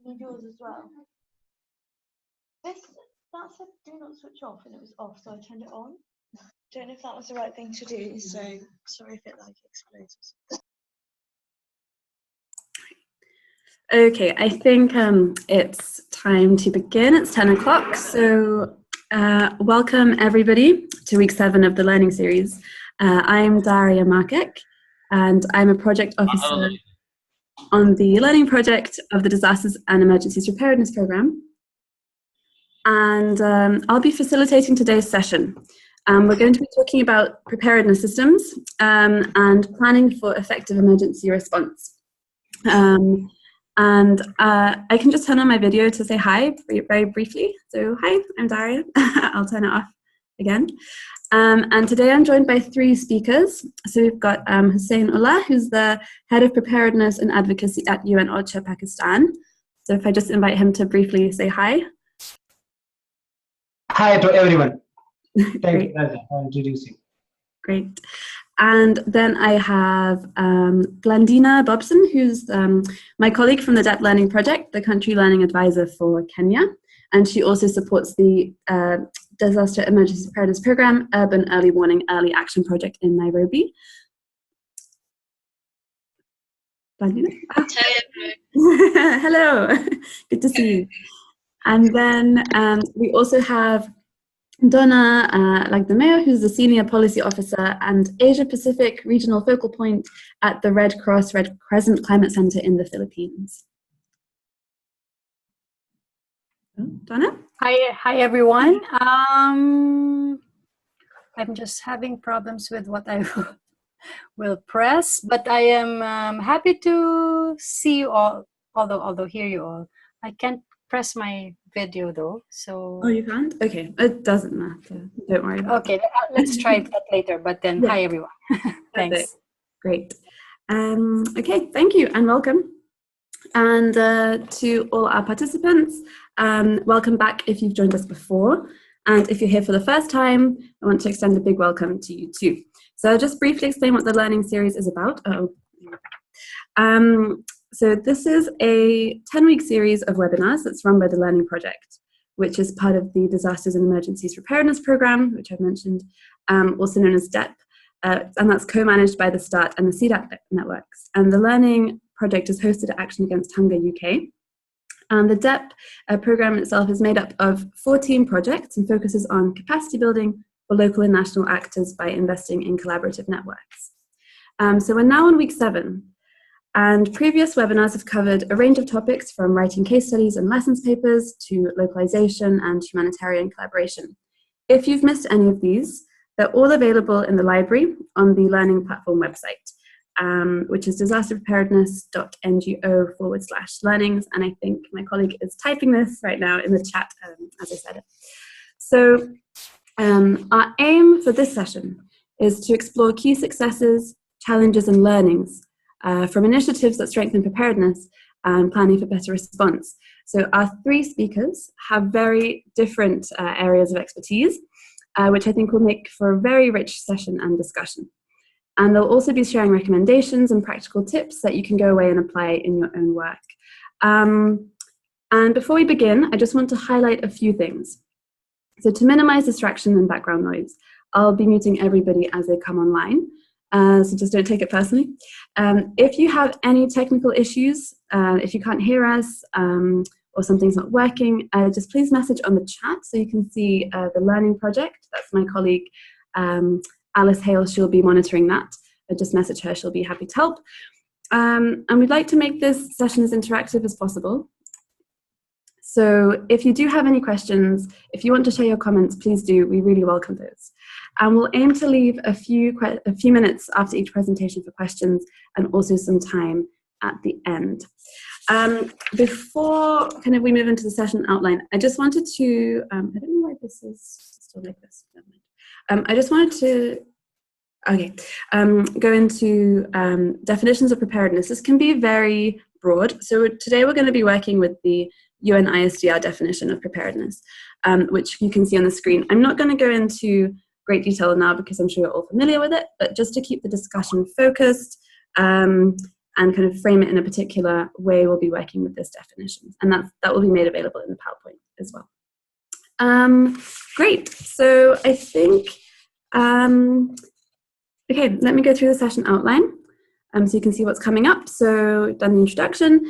You need yours as well. That said do not switch off, and it was off, so I turned it on. Don't know if that was the right thing to do, so sorry if it explodes. Okay, I think it's time to begin. It's 10 o'clock, so welcome everybody to week 7 of the learning series. I'm Daria Markic, and I'm a project officer on the learning project of the Disasters and Emergencies Preparedness program. And I'll be facilitating today's session. We're going to be talking about preparedness systems and planning for effective emergency response. I can just turn on my video to say hi very briefly. So hi, I'm Daria. I'll turn it off again. And today I'm joined by 3 speakers. So we've got Hussein Ullah, who's the Head of Preparedness and Advocacy at UN OCHA, Pakistan. So if I just invite him to briefly say hi. Hi to everyone. Thank you for introducing. Great. And then I have Glandina Bobson, who's my colleague from the DEP Learning Project, the country learning advisor for Kenya. And she also supports the Disaster Emergency Preparedness Program, Urban Early Warning Early Action Project in Nairobi. Glandina? Hello, good to see you. And then we also have Donna Lagdameo, who's the Senior Policy Officer and Asia Pacific Regional Focal Point at the Red Cross Red Crescent Climate Center in the Philippines. Donna? Hi everyone. I'm just having problems with what I will press, but I am happy to see you all, although hear you all. I can't press my video though, so... Oh, you can't? Okay, it doesn't matter. Don't worry about it. Okay, let's try that later, but then Hi everyone. Thanks. Great. Okay, thank you and welcome. And to all our participants, welcome back if you've joined us before. And if you're here for the first time, I want to extend a big welcome to you too. So I'll just briefly explain what the learning series is about. So this is a 10-week series of webinars that's run by the Learning Project, which is part of the Disasters and Emergencies Preparedness Program, which I've mentioned, also known as DEP, and that's co-managed by the START and the CDAC networks. And the Learning Project is hosted at Action Against Hunger UK. And the DEP program itself is made up of 14 projects and focuses on capacity building for local and national actors by investing in collaborative networks. So we're now on week 7. And previous webinars have covered a range of topics from writing case studies and lessons papers to localization and humanitarian collaboration. If you've missed any of these, they're all available in the library on the Learning Platform website, which is disasterpreparedness.ngo/learnings. And I think my colleague is typing this right now in the chat as I said it. So our aim for this session is to explore key successes, challenges, and learnings from initiatives that strengthen preparedness and planning for better response. So our 3 speakers have very different areas of expertise, which I think will make for a very rich session and discussion. And they'll also be sharing recommendations and practical tips that you can go away and apply in your own work. And before we begin, I just want to highlight a few things. So to minimize distraction and background noise, I'll be muting everybody as they come online. So just don't take it personally. If you have any technical issues, if you can't hear us or something's not working, just please message on the chat so you can see the Learning Project. That's my colleague, Alice Hale. She'll be monitoring that. Just message her, she'll be happy to help. And we'd like to make this session as interactive as possible. So if you do have any questions, if you want to share your comments, please do. We really welcome those. And we'll aim to leave a few minutes after each presentation for questions and also some time at the end. Before we move into the session outline, I just wanted to, I don't know why this is still like this. I just wanted to, go into definitions of preparedness. This can be very broad. So today we're going to be working with the UN ISDR definition of preparedness, which you can see on the screen. I'm not going to go into great detail now because I'm sure you're all familiar with it, but just to keep the discussion focused, and kind of frame it in a particular way, we'll be working with this definition. And that will be made available in the PowerPoint as well. Great. So I think, okay, let me go through the session outline. So you can see what's coming up. So done the introduction.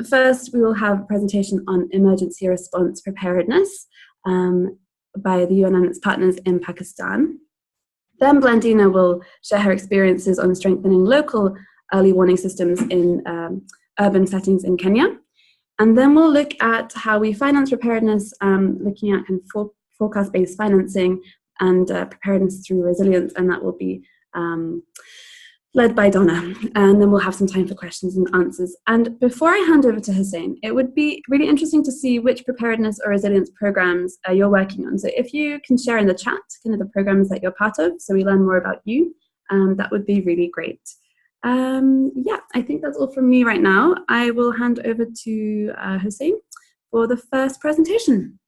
First, we will have a presentation on emergency response preparedness by the UN and its partners in Pakistan. Then Blandina will share her experiences on strengthening local early warning systems in urban settings in Kenya. And then we'll look at how we finance preparedness, looking at kind of forecast-based financing and preparedness through resilience, and that will be led by Donna. And then we'll have some time for questions and answers. And before I hand over to Hussein, it would be really interesting to see which preparedness or resilience programs you're working on. So if you can share in the chat kind of the programs that you're part of, so we learn more about you, that would be really great. Yeah, I think that's all from me right now. I will hand over to Hussein for the first presentation.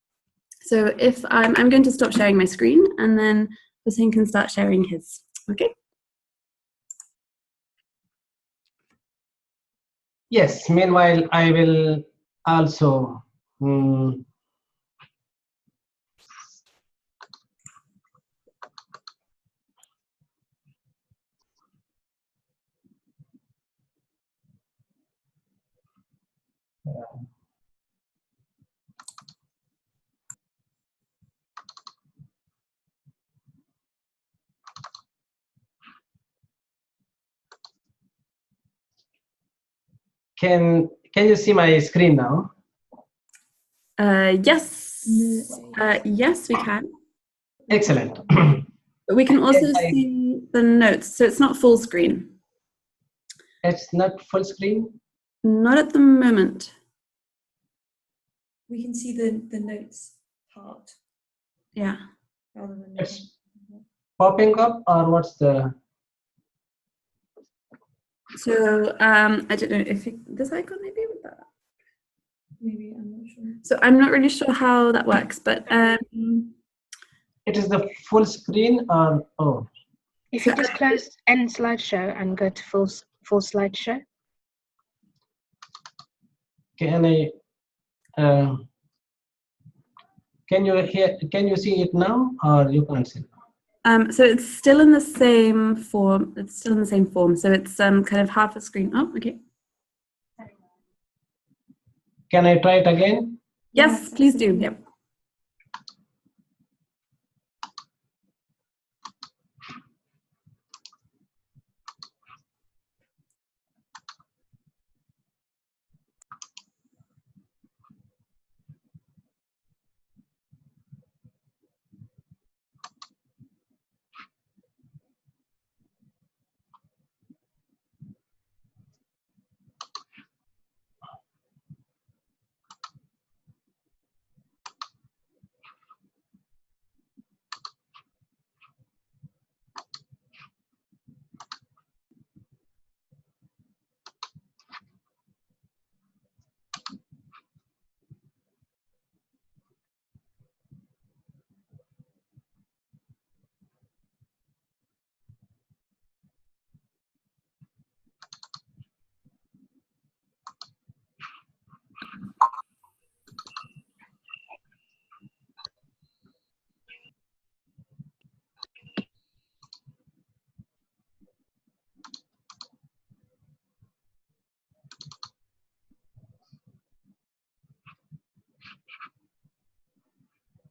So if I'm going to stop sharing my screen, and then Hussein can start sharing his. Okay. Yes, meanwhile, I will also can you see my screen now? Yes. Yes, we can. Excellent. But we can also Yes, see the notes, so it's not full screen. It's not full screen? Not at the moment. We can see the notes part. Yeah. Rather than It's popping up, or what's the... So I don't know if this icon maybe with that. maybe, I'm not sure. So I'm not really sure how that works, but It is the full screen, or... Oh. If you just close end slideshow and go to full slideshow. Can I... can you see it now, or you can't see it? so it's still in the same form. It's still in the same form. So it's kind of half a screen. Oh, okay. Can I try it again? Yes, please do. Yep.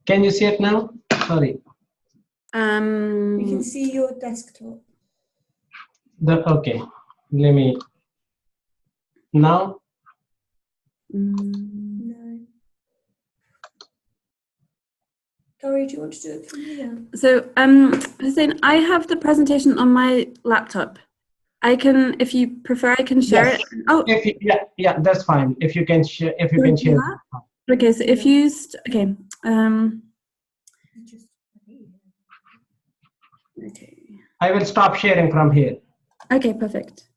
Can you see it now? Sorry. We can see your desktop. Okay. Let me... Now? No. Tori, do you want to do it from here? So Hussein, I have the presentation on my laptop. I can, if you prefer, I can share Yes. it. Oh, If you, yeah, that's fine. If you can share, okay. So if you, okay. Okay. I will stop sharing from here. Okay, perfect.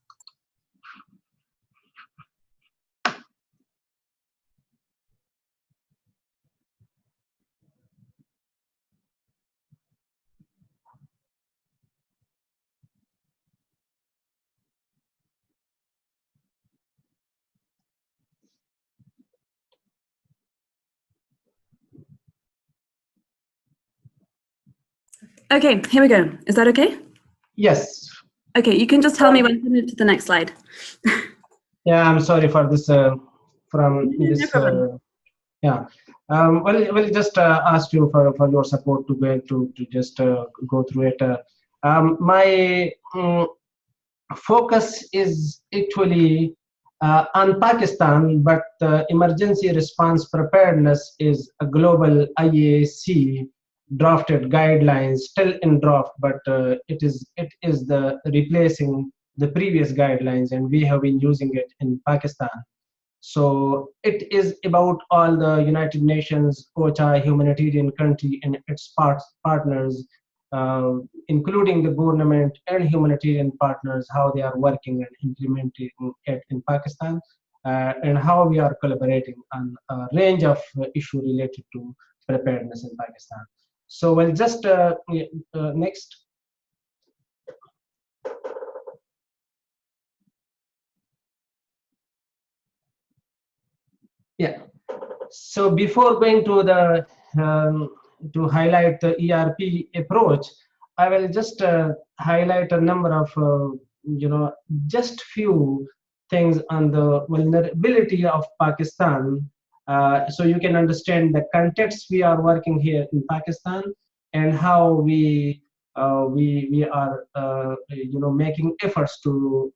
Okay, here we go. Is that okay? Yes. Okay, you can just tell me when to move to the next slide. Yeah, I'm sorry for this. From No this. problem. Yeah. Well, we'll just ask you for your support to go to just go through it. My focus is actually on Pakistan, but emergency response preparedness is a global IAC drafted guidelines, still in draft, but it is the replacing the previous guidelines, and we have been using it in Pakistan. So it is about all the United Nations, OCHA, humanitarian country and its partners, including the government and humanitarian partners, how they are working and implementing it in Pakistan, and how we are collaborating on a range of issues related to preparedness in Pakistan. So we'll just next. Yeah. So before going to the to highlight the ERP approach, I will just highlight a number of just few things on the vulnerability of Pakistan, so you can understand the context we are working here in Pakistan and how we are making efforts to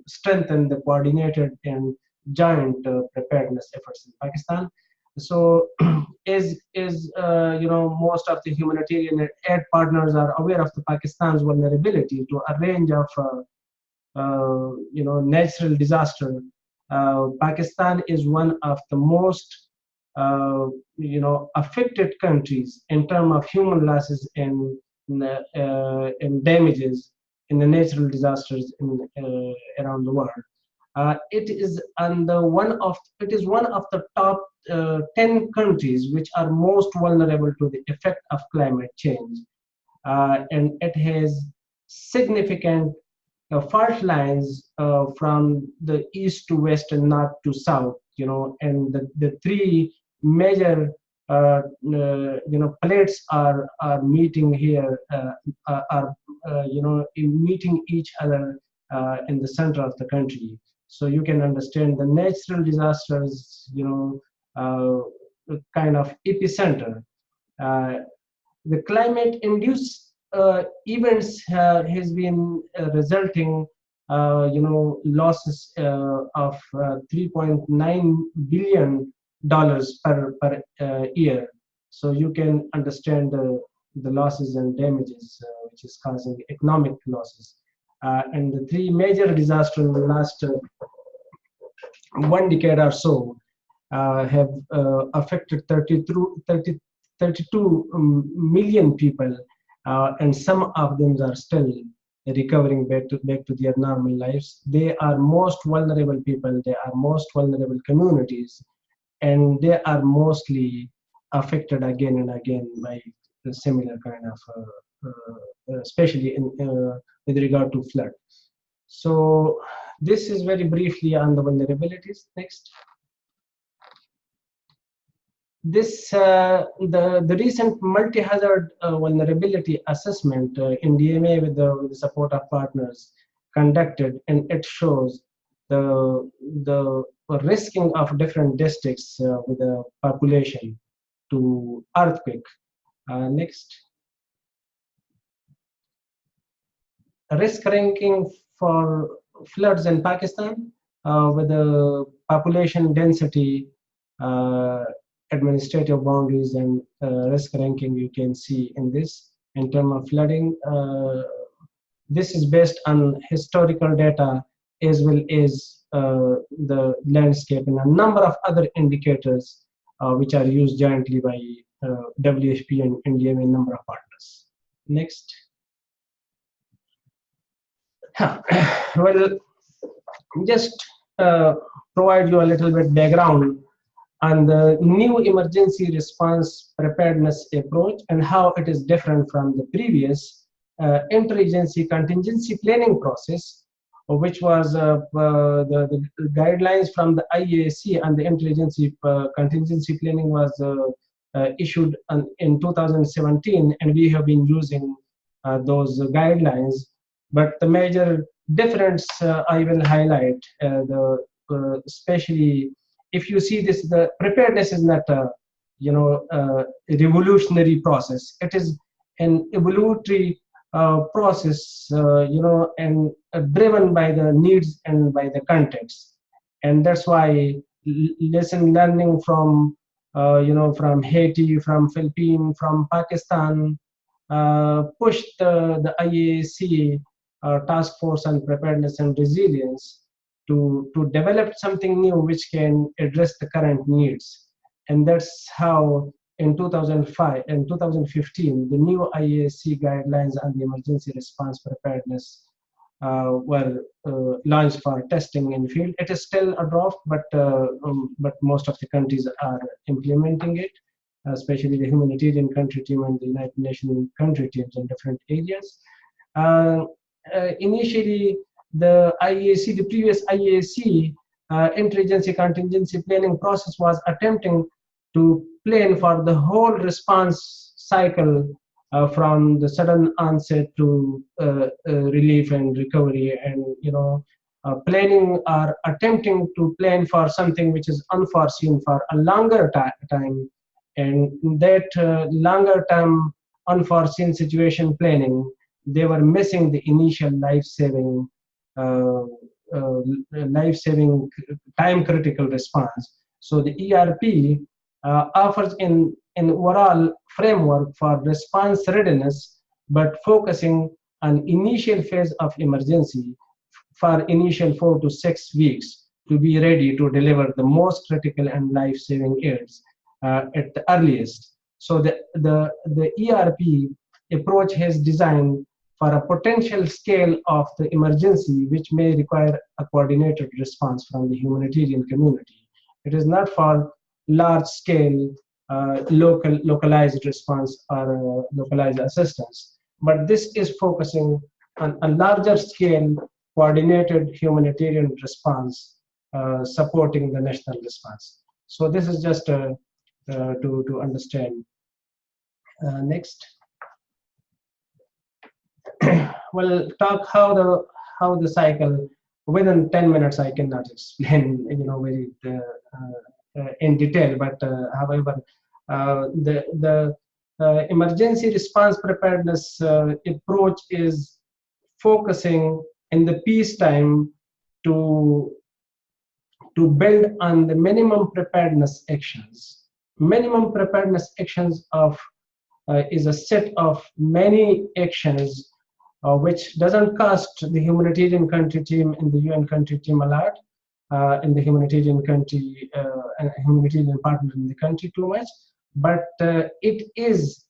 strengthen the coordinated and joint preparedness efforts in Pakistan. So, most of the humanitarian aid partners are aware of the Pakistan's vulnerability to a range of natural disaster. Pakistan is one of the most affected countries in terms of human losses and damages in the natural disasters around the world. It is one of the top 10 countries which are most vulnerable to the effect of climate change, and it has significant fault lines from the east to west and north to south. And the three major plates are meeting here, are meeting each other in the center of the country. So you can understand the natural disasters, kind of epicenter. Uh, the climate-induced events has been resulting, losses of $3.9 billion per year. So you can understand the losses and damages which is causing economic losses. And the three major disasters in the last 1 decade or so have affected 32 million people, and some of them are still recovering back to their normal lives. They are most vulnerable people, they are most vulnerable communities, and they are mostly affected again and again by the similar kind of, especially with regard to flood. So this is very briefly on the vulnerabilities. Next. This the recent multi-hazard vulnerability assessment in DMA with the support of partners conducted, and it shows the risking of different districts with the population to earthquake. Next. Risk ranking for floods in Pakistan with the population density, administrative boundaries, and risk ranking you can see in this. In terms of flooding, this is based on historical data as well as the landscape and a number of other indicators which are used jointly by WHP and NDMA number of partners. Next. Well, just provide you a little bit background on the new emergency response preparedness approach and how it is different from the previous interagency contingency planning process, which was the guidelines from the IAC, and the interagency contingency planning was issued in 2017, and we have been using those guidelines. But the major difference I will highlight, especially if you see this, the preparedness is not a revolutionary process. It is an evolutionary process, and driven by the needs and by the context. And that's why lesson learning from from Haiti, from Philippines, from Pakistan, pushed the IAC Task Force on Preparedness and Resilience to develop something new which can address the current needs. And that's how in 2005 and 2015, the new IAC guidelines on the emergency response preparedness were launched for testing in field. It is still a draft, but most of the countries are implementing it, especially the humanitarian country team and the United Nations country teams in different areas. Initially, the IAC, the previous IAC interagency contingency planning process was attempting to plan for the whole response cycle from the sudden onset to relief and recovery, and planning or attempting to plan for something which is unforeseen for a longer time, and that longer term unforeseen situation planning, they were missing the initial life-saving time critical response. So the ERP offers an overall framework for response readiness, but focusing on initial phase of emergency for initial 4 to 6 weeks to be ready to deliver the most critical and life-saving aids at the earliest. So the ERP approach has designed for a potential scale of the emergency which may require a coordinated response from the humanitarian community. It is not for large scale localized response or localized assistance, but this is focusing on a larger scale coordinated humanitarian response supporting the national response. So this is just to understand. Next. We'll talk how the cycle within 10 minutes. I cannot explain very in detail, but however, the emergency response preparedness approach is focusing in the peacetime to build on the minimum preparedness actions. Minimum preparedness actions is a set of many actions which doesn't cost the humanitarian country team and the UN country team a lot, in the humanitarian country and humanitarian partner in the country too much, but it is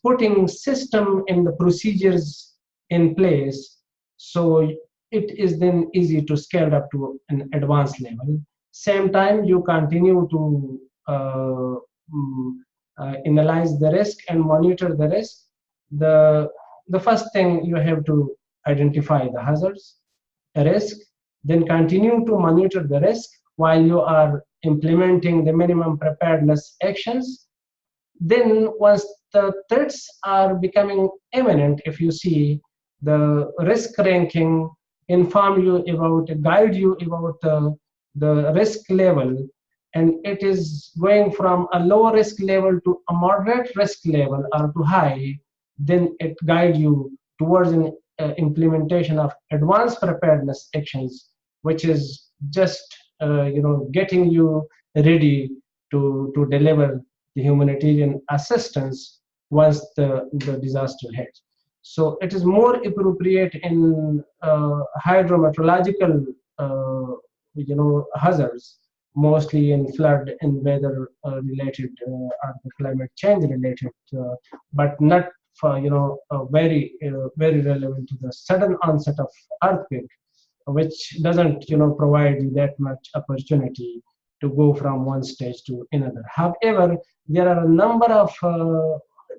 putting system and the procedures in place, so it is then easy to scale up to an advanced level. Same time, you continue to analyze the risk and monitor the risk. The first thing, you have to identify the hazards, a risk, then continue to monitor the risk while you are implementing the minimum preparedness actions. Then once the threats are becoming imminent, if you see the risk ranking, inform you about, guide you about the risk level, and it is going from a low risk level to a moderate risk level or to high, then it guides you towards an implementation of advanced preparedness actions, which is just getting you ready to deliver the humanitarian assistance once the disaster hits. So it is more appropriate in hydrometeorological hazards, mostly in flood and weather related or the climate change related, but not for very relevant to the sudden onset of earthquake, which doesn't provide you that much opportunity to go from one stage to another. However, there are a number of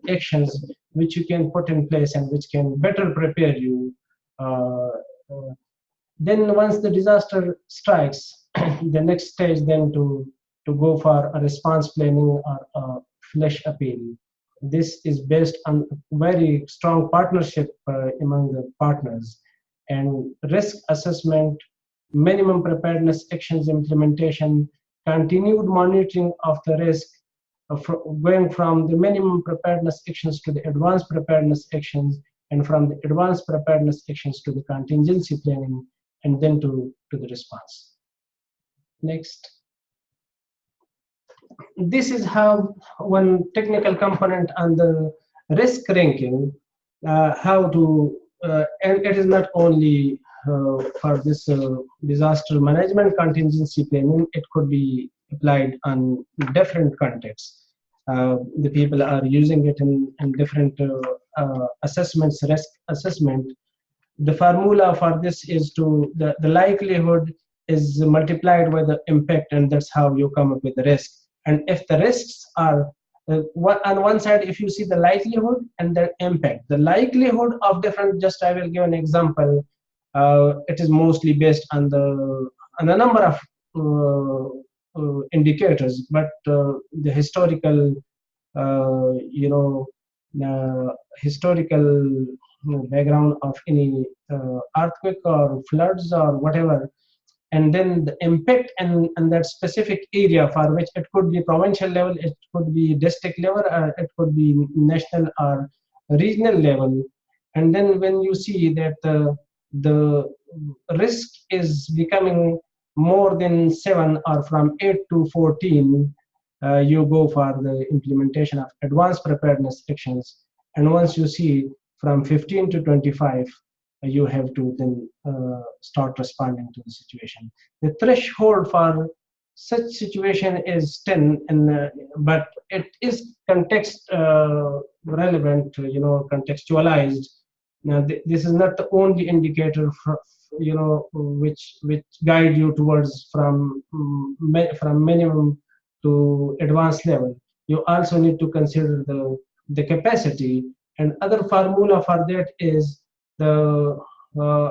actions which you can put in place and which can better prepare you. Then once the disaster strikes, the next stage then to to go for a response planning or a flash appeal. This is based on very strong partnership among the partners, and risk assessment, minimum preparedness actions implementation, continued monitoring of the risk, going from the minimum preparedness actions to the advanced preparedness actions, and from the advanced preparedness actions to the contingency planning, and then to the response. Next. This is how one technical component on the risk ranking, how to, and it is not only for this disaster management contingency planning, it could be applied on different contexts. The people are using it in different assessments, risk assessment. The formula for this is to, the likelihood is multiplied by the impact, and that's how you come up with the risk. And if the risks are, on one side, if you see the likelihood and the impact, the likelihood of different, just I will give an example, it is mostly based on a number of indicators, but the historical, historical background of any earthquake or floods or whatever, and then the impact and that specific area for which it could be provincial level, it could be district level, or it could be national or regional level. And then when you see that the risk is becoming more than 7 or from 8 to 14, you go for the implementation of advanced preparedness actions. And once you see from 15 to 25, you have to then start responding to the situation. The threshold for such situation is 10, and but it is context relevant, contextualized. Now, this is not the only indicator for, which guide you towards from minimum to advanced level. You also need to consider the capacity, and other formula for that is the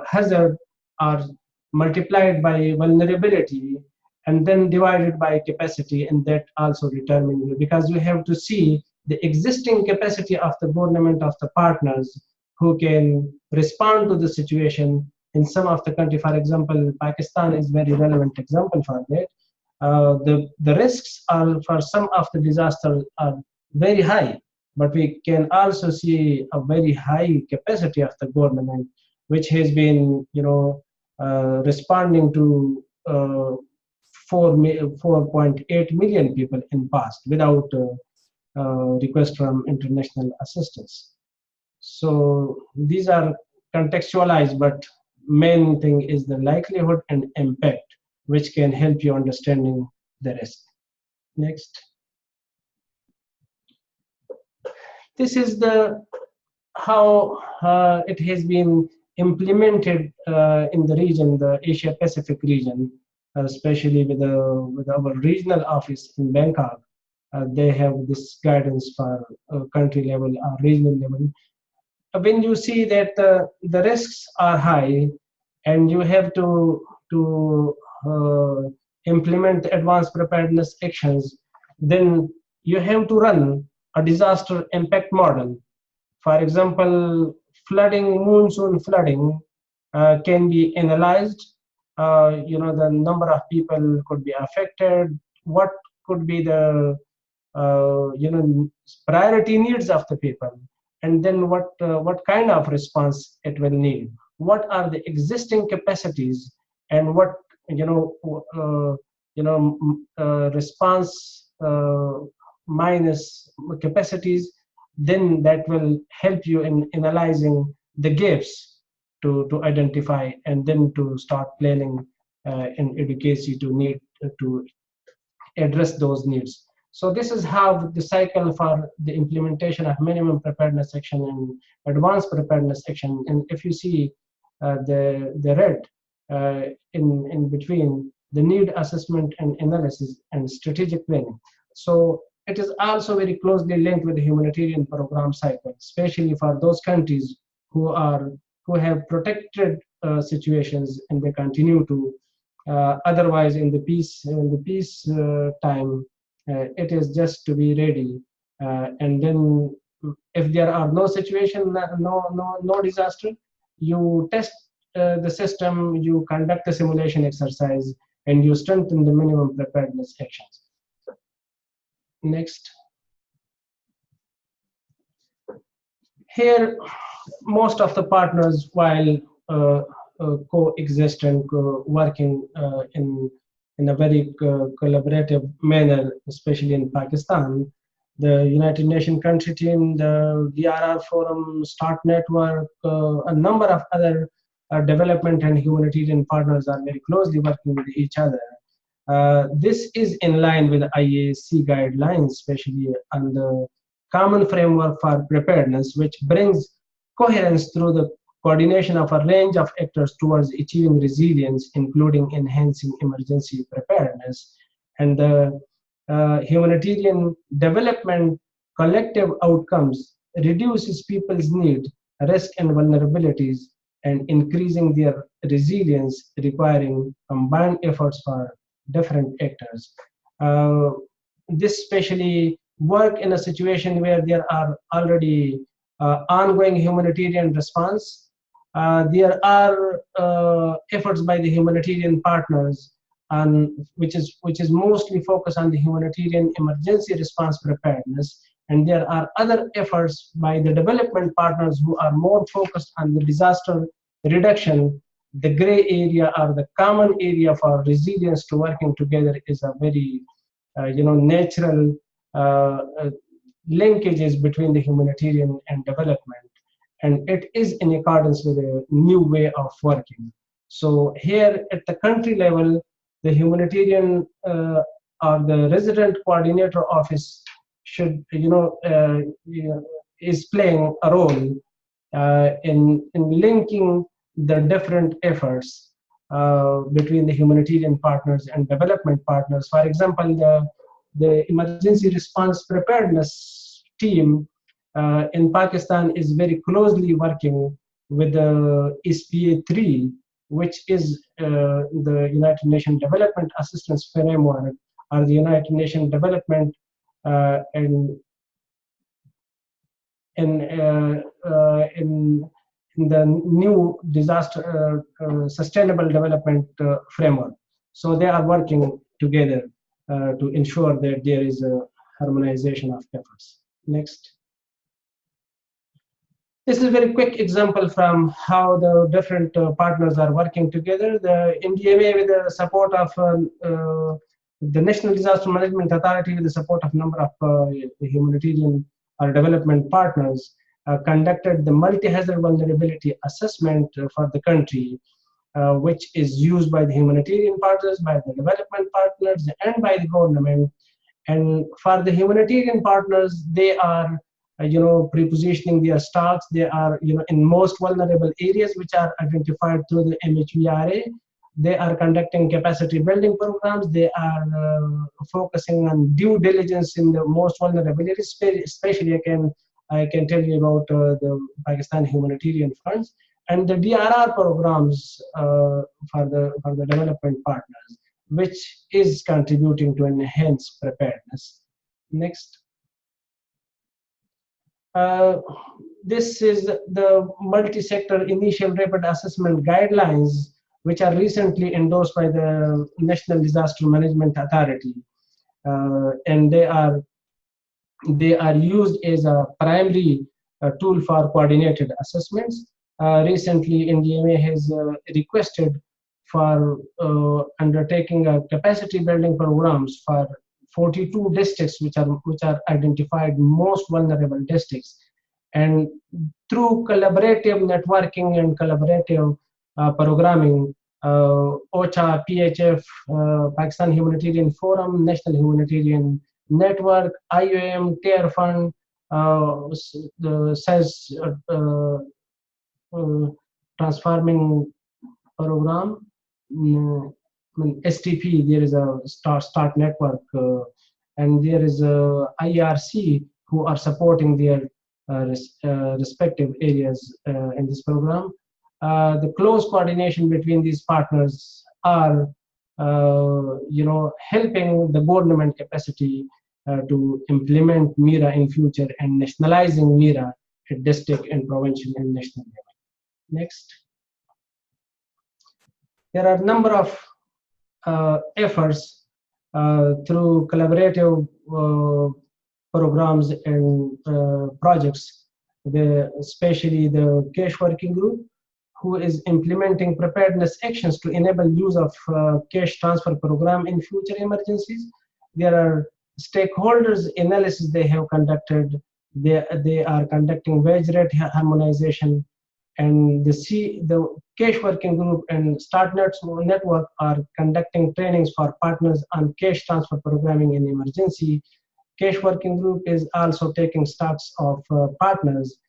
hazard are multiplied by vulnerability and then divided by capacity, and that also determines, because you have to see the existing capacity of the government, of the partners who can respond to the situation. In some of the country, for example, Pakistan is very relevant example for that. The risks are for some of the disasters are very high, but we can also see a very high capacity of the government, which has been, responding to 4.8 million people in past without request from international assistance. So these are contextualized, but main thing is the likelihood and impact, which can help you understanding the risk. Next. This is the how it has been implemented in the region, the Asia Pacific region, especially with our regional office in Bangkok. They have this guidance for country level or regional level. When you see that the risks are high and you have to implement advanced preparedness actions, then you have to run a disaster impact model. For example, flooding, monsoon flooding can be analyzed. The number of people could be affected. What could be the priority needs of the people, and then what kind of response it will need. What are the existing capacities, and what response minus capacities, then that will help you in analyzing the gaps to identify, and then to start planning in advocacy to address those needs. So this is how the cycle for the implementation of minimum preparedness action and advanced preparedness action. And if you see the red in between, the need assessment and analysis and strategic planning. So it is also very closely linked with the humanitarian program cycle, especially for those countries who have protected situations and they continue to Otherwise, in the peace time, it is just to be ready. And then, if there are no situation, no disaster, you test the system, you conduct a simulation exercise, and you strengthen the minimum preparedness actions. Next. Here, most of the partners, while coexist and working in a very collaborative manner, especially in Pakistan, the United Nations Country Team, the DRR Forum, START Network, a number of other development and humanitarian partners are very closely working with each other. This is in line with IAC guidelines, especially on the common framework for preparedness, which brings coherence through the coordination of a range of actors towards achieving resilience, including enhancing emergency preparedness. And the humanitarian development collective outcomes reduces people's need, risk, and vulnerabilities, and increasing their resilience, requiring combined efforts for different actors. This especially work in a situation where there are already ongoing humanitarian response. There are efforts by the humanitarian partners, and which is mostly focused on the humanitarian emergency response preparedness. And there are other efforts by the development partners who are more focused on the disaster reduction. The gray area or the common area for resilience to working together is a very natural linkages between the humanitarian and development, and it is in accordance with a new way of working. So here at the country level, the humanitarian or the resident coordinator office should is playing a role in linking the different efforts between the humanitarian partners and development partners. For example, the emergency response preparedness team in Pakistan is very closely working with the SPA3, which is the United Nations Development Assistance Framework, or the United Nations Development in the new disaster sustainable development framework. So they are working together to ensure that there is a harmonization of efforts. Next. This is a very quick example from how the different partners are working together. The NDMA, with the support of the National Disaster Management Authority, with the support of a number of humanitarian or development partners, conducted the multi-hazard vulnerability assessment for the country, which is used by the humanitarian partners, by the development partners, and by the government. And for the humanitarian partners, they are pre-positioning their stocks. They are in most vulnerable areas which are identified through the MHVRA. They are conducting capacity building programs. They are focusing on due diligence in the most vulnerabilities. Especially, I can tell you about the Pakistan humanitarian funds and the DRR programs for the development partners, which is contributing to enhance preparedness. Next. This is the multi-sector initial rapid assessment guidelines, which are recently endorsed by the National Disaster Management Authority, and they are used as a primary tool for coordinated assessments. Recently, NDMA has requested for undertaking a capacity building programs for 42 districts which are identified most vulnerable districts, and through collaborative networking and collaborative programming, OCHA, PHF, Pakistan Humanitarian Forum, National Humanitarian Network, IOM, TARE Fund, the SES transforming program, STP, there is a start network, and there is a IRC who are supporting their respective areas in this program. The close coordination between these partners are helping the government capacity to implement MIRA in future and nationalizing MIRA at district and provincial and national level. Next. There are a number of efforts through collaborative programs and projects, especially the cash working group, who is implementing preparedness actions to enable use of cash transfer program in future emergencies. There are stakeholders analysis they have conducted. They are conducting wage rate harmonization, and the cash working group and StartNet network are conducting trainings for partners on cash transfer programming in emergency. Cash working group is also taking stocks of partners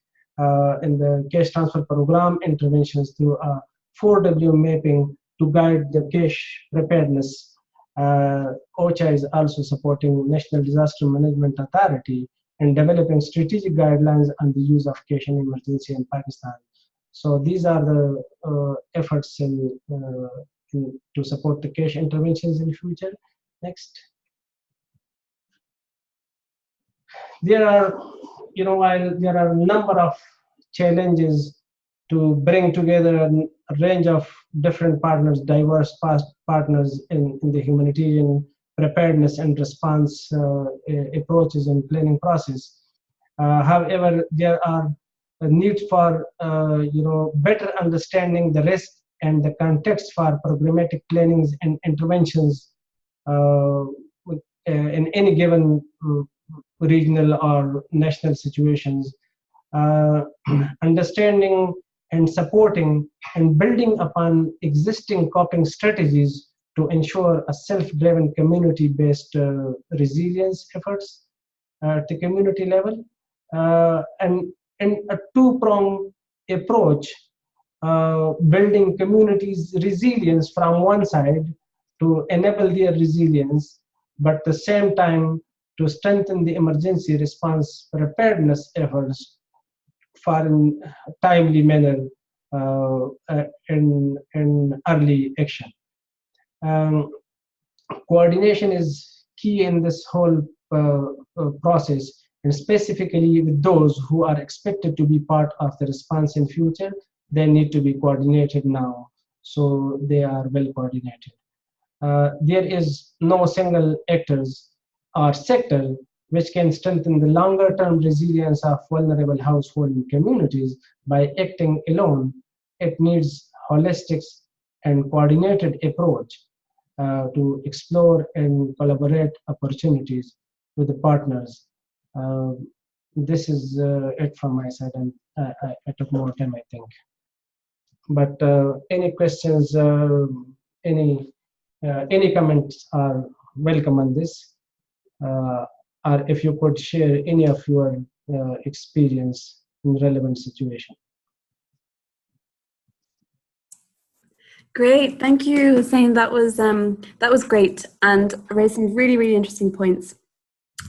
in the cash transfer program interventions through a 4W mapping to guide the cash preparedness. OCHA is also supporting National Disaster Management Authority and developing strategic guidelines on the use of cash in emergency in Pakistan. So these are the efforts to support the cash interventions in the future. Next. There are, while there are a number of challenges to bring together a range of different partners, diverse partners in the humanitarian preparedness and response approaches and planning process. However, there are a need for better understanding the risk and the context for programmatic plannings and interventions in any given regional or national situations. Understanding and supporting and building upon existing coping strategies to ensure a self-driven community-based resilience efforts at the community level, and a two-pronged approach, building communities' resilience from one side to enable their resilience, but at the same time to strengthen the emergency response preparedness efforts for in timely manner in early action. Coordination is key in this whole process, and specifically with those who are expected to be part of the response in future. They need to be coordinated now, so they are well coordinated. There is no single actors or sector which can strengthen the longer-term resilience of vulnerable households and communities by acting alone. It needs holistic and coordinated approach to explore and collaborate opportunities with the partners. This is it from my side, and I took more time, I think. But any questions, any comments are welcome on this. Or if you could share any of your experience in relevant situation. Great, thank you, Hussein. That was great and raised some really, really interesting points.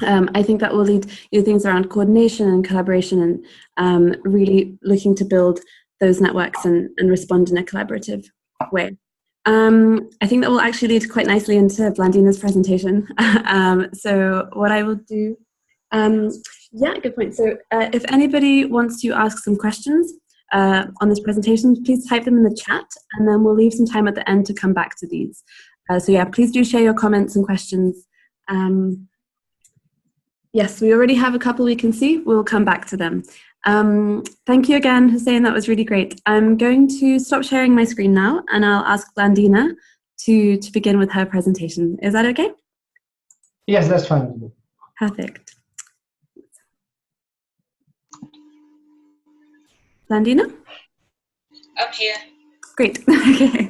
I think that will lead things around coordination and collaboration and really looking to build those networks and respond in a collaborative way. I think that will actually lead quite nicely into Blandina's presentation. So what I will do, yeah, good point. So if anybody wants to ask some questions on this presentation, please type them in the chat, and then we'll leave some time at the end to come back to these. So yeah, please do share your comments and questions. Yes, we already have a couple we can see. We'll come back to them. Thank you again, Hussein. That was really great. I'm going to stop sharing my screen now, and I'll ask Blandina to begin with her presentation. Is that okay? Yes, that's fine. Perfect. Blandina? I'm here. Great. Okay.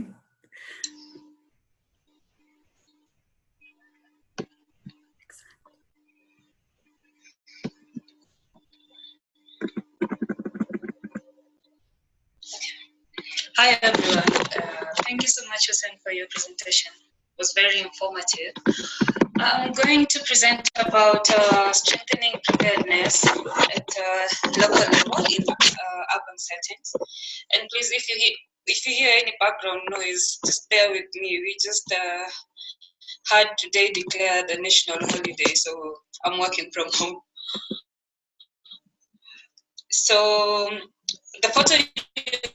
Hi everyone. Thank you so much, Hussein, for your presentation. It was very informative. I'm going to present about strengthening preparedness at local level in urban settings. And please, if you if you hear any background noise, just bear with me. We just had today declared a national holiday, so I'm working from home. So the photo you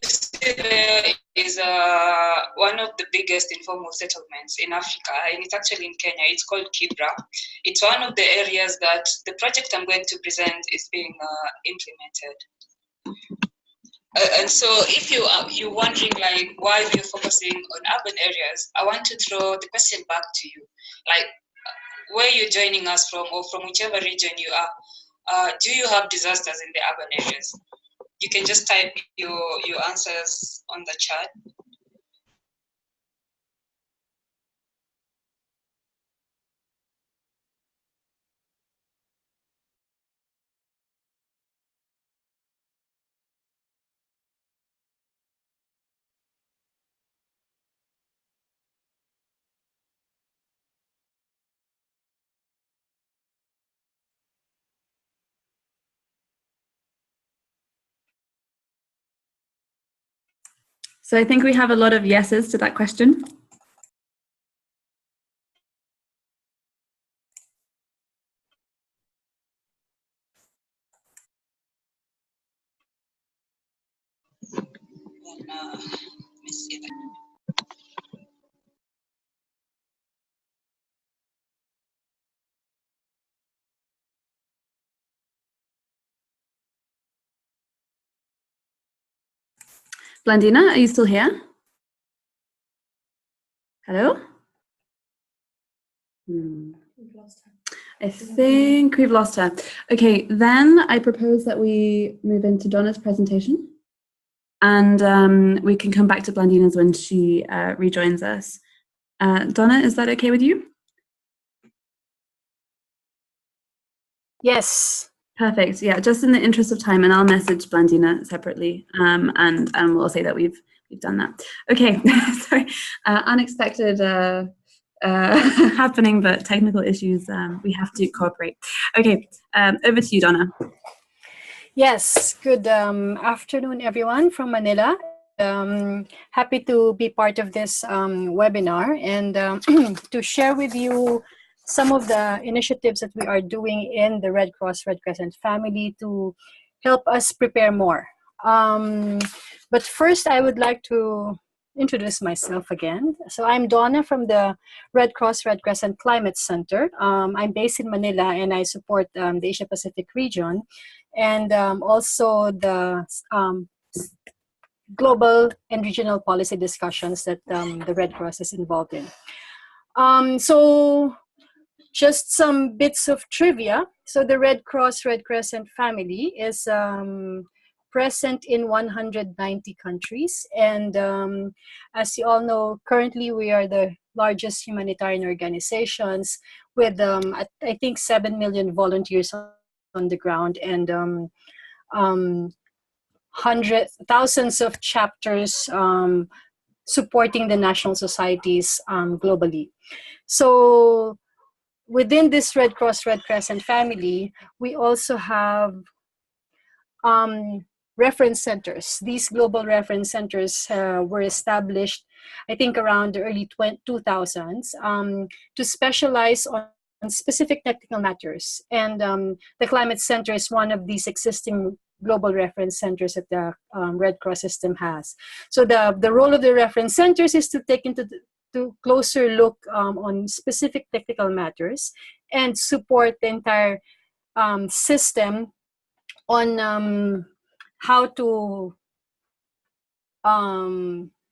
see there is one of the biggest informal settlements in Africa, and it's actually in Kenya. It's called Kibra. It's one of the areas that the project I'm going to present is being implemented. And so if you're wondering like why we're focusing on urban areas, I want to throw the question back to you. Like where you're joining us from, or from whichever region you are, do you have disasters in the urban areas? You can just type your answers on the chat. So I think we have a lot of yeses to that question. And, let me see that. Blandina, are you still here? Hello? We've lost her. I think we've lost her. Okay, then I propose that we move into Donna's presentation, and we can come back to Blandina's when she rejoins us. Donna, is that okay with you? Yes. Perfect. Yeah, just in the interest of time, and I'll message Blandina separately, and we'll say that we've done that. Okay, sorry, unexpected happening, but technical issues. We have to cooperate. Okay, over to you, Donna. Yes. Good afternoon, everyone from Manila. Happy to be part of this webinar and to share with you some of the initiatives that we are doing in the Red Cross Red Crescent family to help us prepare more. But first, I would like to introduce myself again. So I'm Donna from the Red Cross Red Crescent Climate Center. I'm based in Manila and I support the Asia Pacific region and also the global and regional policy discussions that the Red Cross is involved in. So just some bits of trivia. So the Red Cross Red Crescent family is present in 190 countries. And as you all know, currently we are the largest humanitarian organizations with, I think, 7 million volunteers on the ground and thousands of chapters supporting the national societies globally. So within this Red Cross Red Crescent family, we also have reference centers. These global reference centers were established, I think, around the early 2000s to specialize on specific technical matters. And the Climate Center is one of these existing global reference centers that the Red Cross system has. So the role of the reference centers is to take into to closer look on specific technical matters and support the entire system on how to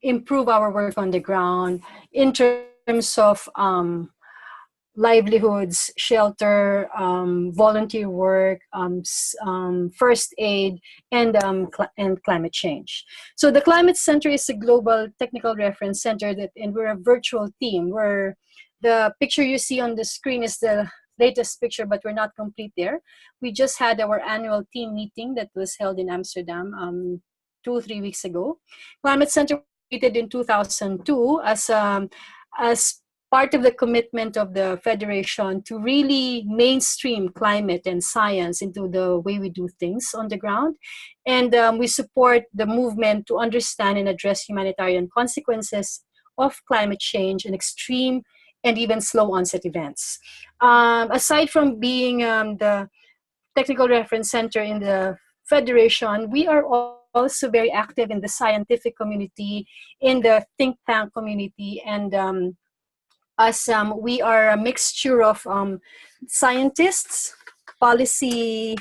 improve our work on the ground in terms of livelihoods, shelter, volunteer work, first aid, and climate change. So the Climate Center is a global technical reference center and we're a virtual team where the picture you see on the screen is the latest picture, but we're not complete there. We just had our annual team meeting that was held in Amsterdam 2 or 3 weeks ago. Climate Center was created in 2002 as part of the commitment of the Federation to really mainstream climate and science into the way we do things on the ground. And we support the movement to understand and address humanitarian consequences of climate change and extreme and even slow onset events. Aside from being the Technical Reference Center in the Federation, we are also very active in the scientific community, in the think tank community, and as we are a mixture of scientists, policy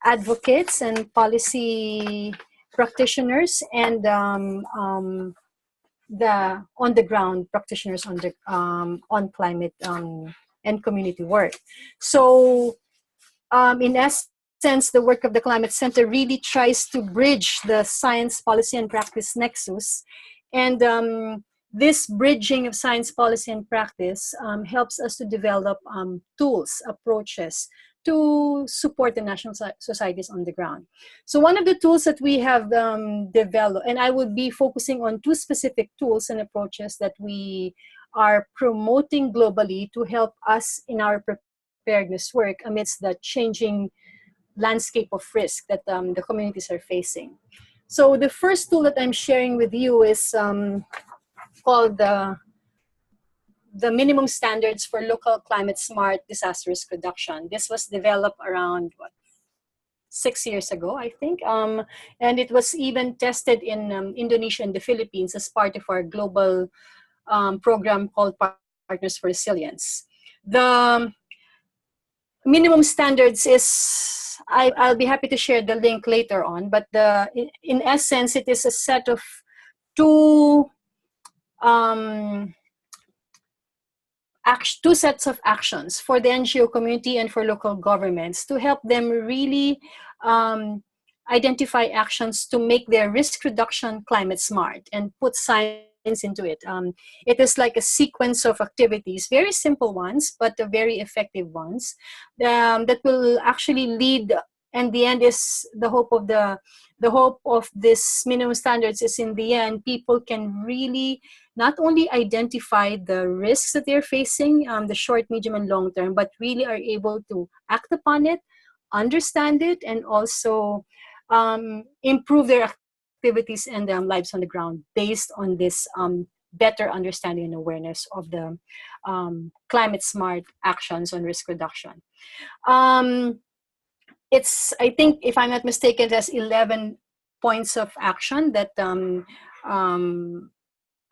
advocates, and policy practitioners, and the on the ground practitioners on the on climate and community work. So in essence, the work of the Climate Center really tries to bridge the science, policy, and practice nexus. And this bridging of science, policy, and practice helps us to develop tools, approaches to support the national societies on the ground. So one of the tools that we have developed, and I would be focusing on two specific tools and approaches that we are promoting globally to help us in our preparedness work amidst the changing landscape of risk that the communities are facing. So the first tool that I'm sharing with you is called the Minimum Standards for Local Climate Smart Disaster Risk Reduction. This was developed around 6 years ago, I think, and it was even tested in Indonesia and the Philippines as part of our global program called Partners for Resilience. The minimum standards is, I'll be happy to share the link later on, but in essence, it is a set of two sets of actions for the NGO community and for local governments to help them really identify actions to make their risk reduction climate smart and put science into it. It is like a sequence of activities, very simple ones, but very effective ones that will actually lead. And the end is the hope of this minimum standards is in the end, people can really not only identify the risks that they're facing, the short, medium, and long term, but really are able to act upon it, understand it, and also improve their activities and lives on the ground based on this better understanding and awareness of the climate smart actions on risk reduction. It's, I think, if I'm not mistaken, there's 11 points of action that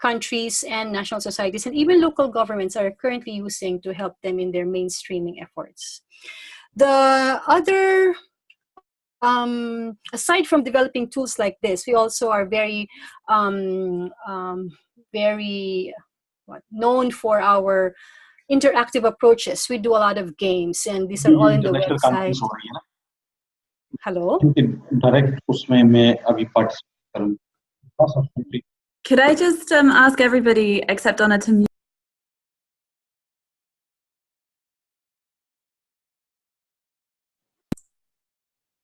countries and national societies and even local governments are currently using to help them in their mainstreaming efforts. The other, aside from developing tools like this, we also are very, very known for our interactive approaches. We do a lot of games, and these are all in the website. Hello? Could I just ask everybody except Donna to mute?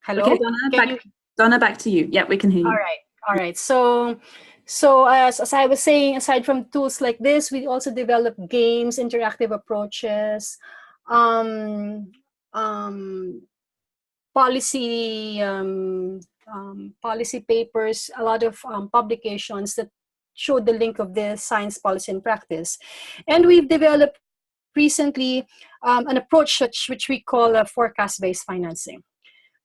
Hello? Okay, Donna, back to you. Yeah, we can hear you. All right. So as I was saying, aside from tools like this, we also develop games, interactive approaches, policy papers, a lot of publications that show the link of this science, policy, and practice. And we've developed recently an approach which we call forecast-based financing.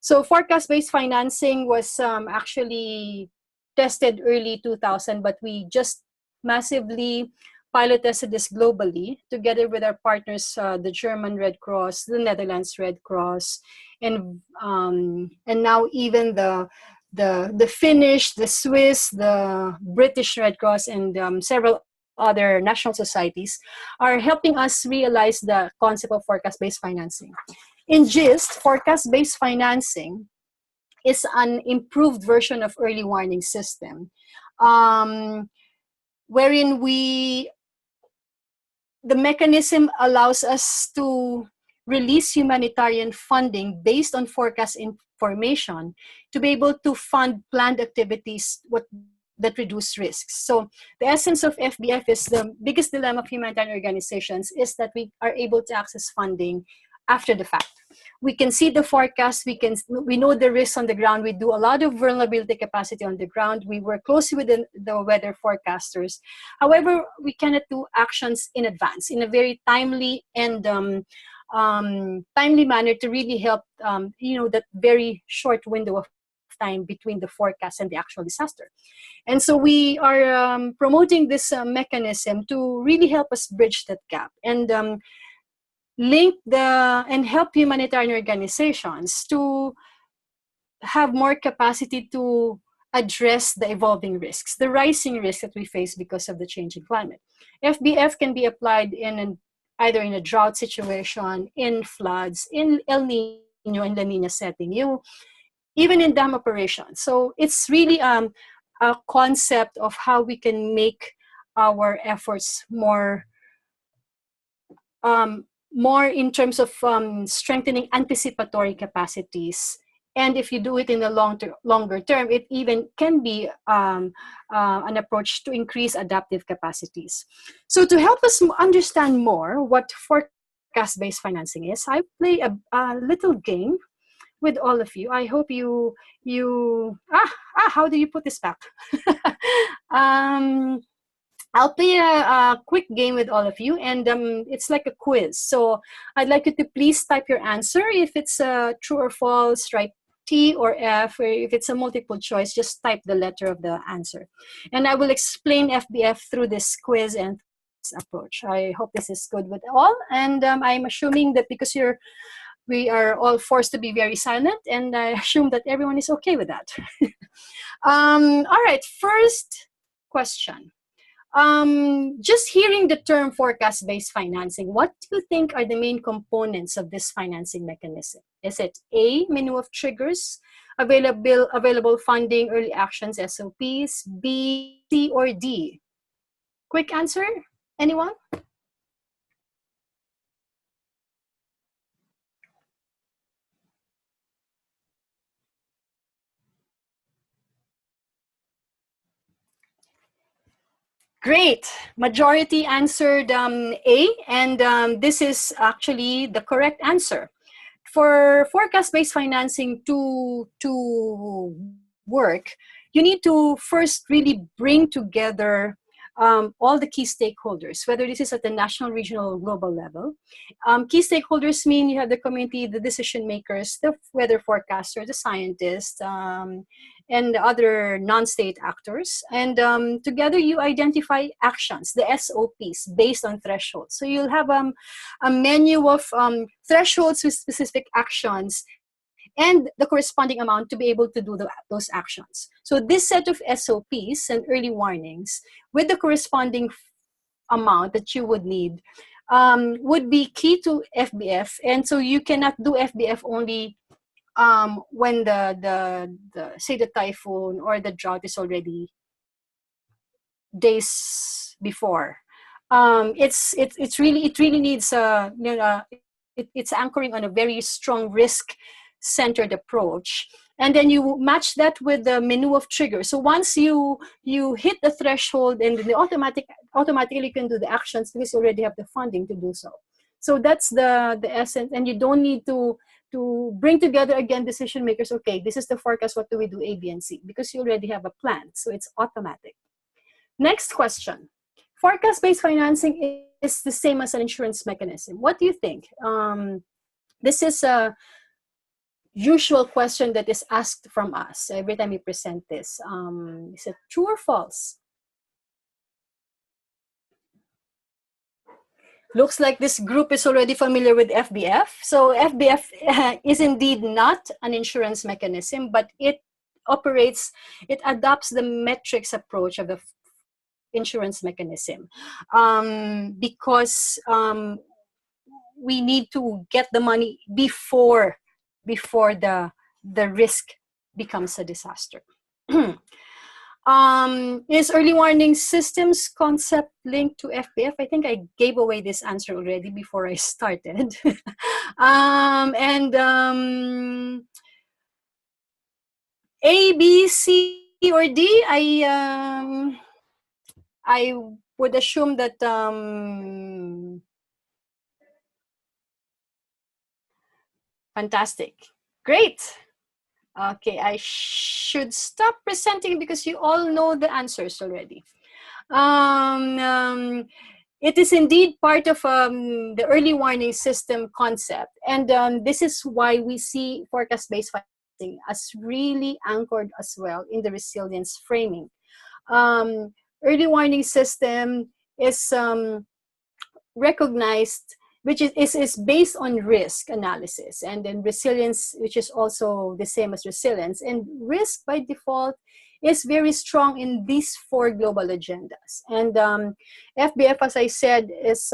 So forecast-based financing was actually tested early 2000, but we just massively pilot tested this globally together with our partners, the German Red Cross, the Netherlands Red Cross, and now even the Finnish, the Swiss, the British Red Cross, and several other national societies are helping us realize the concept of forecast-based financing. In GIST, forecast-based financing is an improved version of early warning system, wherein the mechanism allows us to release humanitarian funding based on forecast information to be able to fund planned activities, what that reduce risks. So the essence of FBF is the biggest dilemma of humanitarian organizations is that we are able to access funding after the fact. We can see the forecast, we know the risks on the ground, we do a lot of vulnerability capacity on the ground, we work closely with the weather forecasters. However, we cannot do actions in advance in a very timely and timely manner to really help that very short window of time between the forecast and the actual disaster. And so we are promoting this mechanism to really help us bridge that gap and and help humanitarian organizations to have more capacity to address the evolving risks, the rising risks that we face because of the changing climate. FBF can be applied either in a drought situation, in floods, in El Nino and La Nina setting, even in dam operations. So it's really a concept of how we can make our efforts more in terms of strengthening anticipatory capacities. And if you do it in the longer term, it even can be an approach to increase adaptive capacities. So to help us understand more what forecast-based financing is, I play a little game with all of you. I hope how do you put this back? I'll play a quick game with all of you, and it's like a quiz. So I'd like you to please type your answer. If it's true or false, write T or F, or if it's a multiple choice, just type the letter of the answer. And I will explain FBF through this quiz and this approach. I hope this is good with all. And I'm assuming that because we are all forced to be very silent, and I assume that everyone is okay with that. All right, first question. Just hearing the term forecast-based financing, what do you think are the main components of this financing mechanism? Is it A, menu of triggers, available funding, early actions, SOPs, B, C, or D? Quick answer, anyone? Great. Majority answered A, and this is actually the correct answer. For forecast-based financing to work, you need to first really bring together all the key stakeholders, whether this is at the national, regional, or global level. Key stakeholders mean you have the community, the decision makers, the weather forecaster, the scientists, and other non-state actors. And together you identify actions, the SOPs, based on thresholds. So you'll have a menu of thresholds with specific actions and the corresponding amount to be able to do those actions. So this set of SOPs and early warnings with the corresponding amount that you would need would be key to FBF. And so you cannot do FBF only when the say the typhoon or the drought is already days before. It really needs it's anchoring on a very strong risk-centered approach, and then you match that with the menu of triggers. So once you hit the threshold, and then automatically you can do the actions because you already have the funding to do so. So that's the essence, and you don't need to bring together again decision makers. Okay, this is the forecast. What do we do? A, B, and C, because you already have a plan. So it's automatic. Next question. Forecast-based financing is the same as an insurance mechanism. What do you think? This is a usual question that is asked from us every time we present this. Is it true or false? Looks like this group is already familiar with FBF. So FBF is indeed not an insurance mechanism, but it adopts the metrics approach of the insurance mechanism because we need to get the money before the risk becomes a disaster. Is early warning systems concept linked to FBF? I think I gave away this answer already before I started. A, B, C, or D? I would assume that fantastic. Great. Okay, I should stop presenting because you all know the answers already. It is indeed part of the early warning system concept. And this is why we see forecast-based financing as really anchored as well in the resilience framing. Early warning system is recognized, which is based on risk analysis, and then resilience, which is also the same as resilience. And risk by default is very strong in these four global agendas. And FBF, as I said, is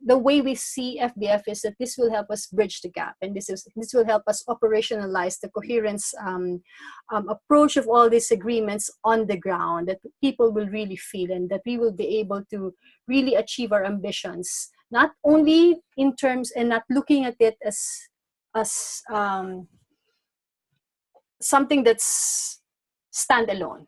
the way we see FBF is that this will help us bridge the gap, and this will help us operationalize the coherence approach of all these agreements on the ground, that people will really feel, and that we will be able to really achieve our ambitions, not only in terms, and not looking at it as something that's standalone.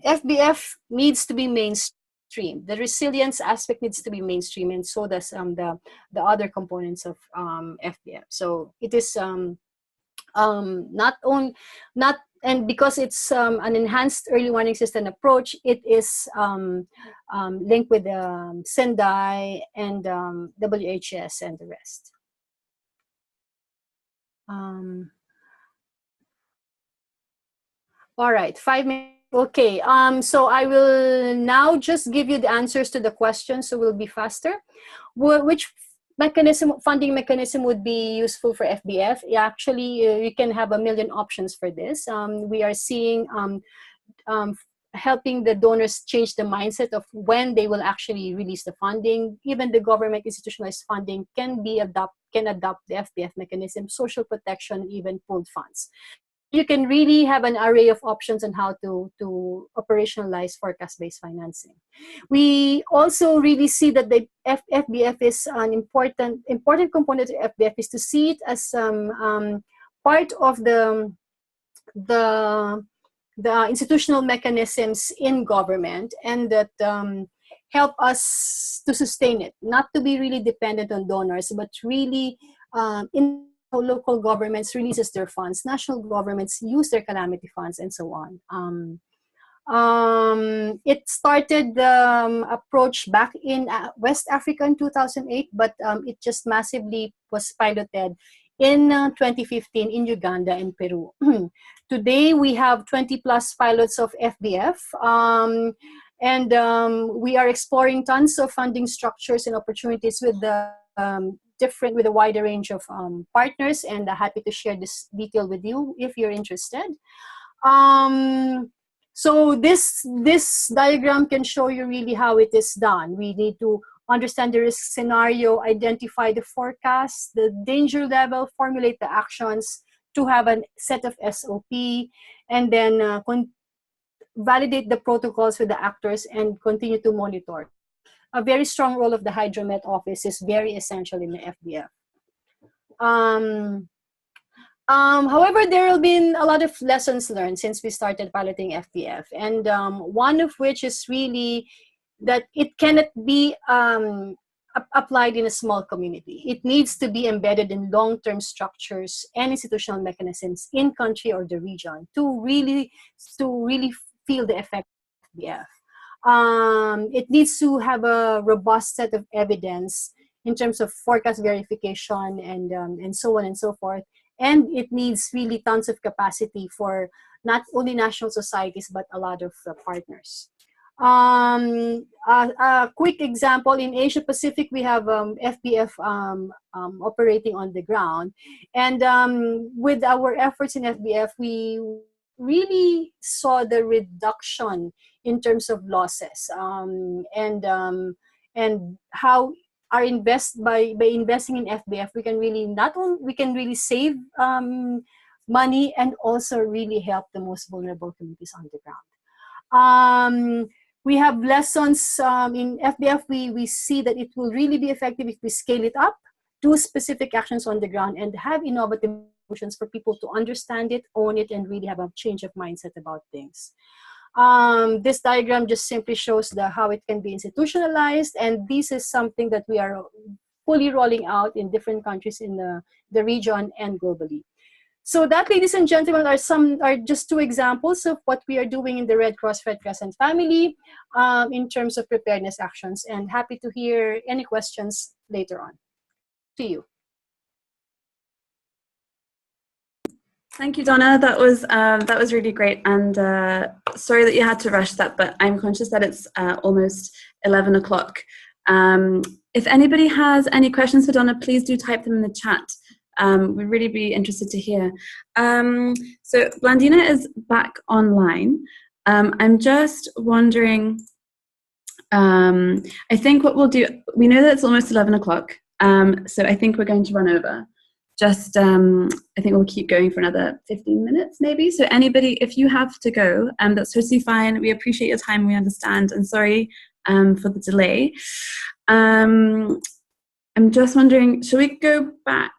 FBF needs to be mainstream. The resilience aspect needs to be mainstream, and so does the other components of FBF. So it is and because it's an enhanced early warning system approach, it is linked with Sendai and WHS and the rest. All right, 5 minutes. Okay, so I will now just give you the answers to the questions, so we'll be faster. Which funding mechanism would be useful for FBF? Actually, you can have a million options for this. We are seeing helping the donors change the mindset of when they will actually release the funding. Even the government institutionalized funding can adopt the FBF mechanism, social protection, even pooled funds. You can really have an array of options on how to operationalize forecast-based financing. We also really see that the FBF is an important component of FBF is to see it as part of the institutional mechanisms in government, and that help us to sustain it, not to be really dependent on donors, but really in local governments releases their funds, national governments use their calamity funds, and so on. It started the approach back in West Africa in 2008, but it just massively was piloted in 2015 in Uganda and Peru. Today, we have 20 plus pilots of FBF, and we are exploring tons of funding structures and opportunities with the with a wider range of partners, and happy to share this detail with you if you're interested. So this diagram can show you really how it is done. We need to understand the risk scenario, identify the forecast, the danger level, formulate the actions to have a set of SOP, and then validate the protocols with the actors and continue to monitor. A very strong role of the Hydromet office is very essential in the FBF. However, there have been a lot of lessons learned since we started piloting FBF, and one of which is really that it cannot be applied in a small community. It needs to be embedded in long-term structures and institutional mechanisms in country or the region to really feel the effect of FBF. It needs to have a robust set of evidence in terms of forecast verification and so on and so forth. And it needs really tons of capacity for not only national societies, but a lot of partners. A quick example, in Asia Pacific, we have FBF operating on the ground. And with our efforts in FBF, we really saw the reduction in terms of losses, and how by investing in FBF, we can really save money and also really help the most vulnerable communities on the ground. We have lessons in FBF. We see that it will really be effective if we scale it up, do specific actions on the ground, and have innovative solutions for people to understand it, own it, and really have a change of mindset about things. This diagram just simply shows how it can be institutionalized, and this is something that we are fully rolling out in different countries in the region and globally. So that, ladies and gentlemen, are just two examples of what we are doing in the Red Cross Red Crescent family in terms of preparedness actions, and happy to hear any questions later on. To you. Thank you, Donna. That was really great, and sorry that you had to rush that, but I'm conscious that it's almost 11 o'clock. If anybody has any questions for Donna, please do type them in the chat. We'd really be interested to hear. So Blandina is back online. I'm just wondering, I think what we'll do, we know that it's almost 11 o'clock, so I think we're going to run over. Just, I think we'll keep going for another 15 minutes maybe. So anybody, if you have to go, that's totally fine. We appreciate your time, we understand, and sorry for the delay. I'm just wondering, should we go back?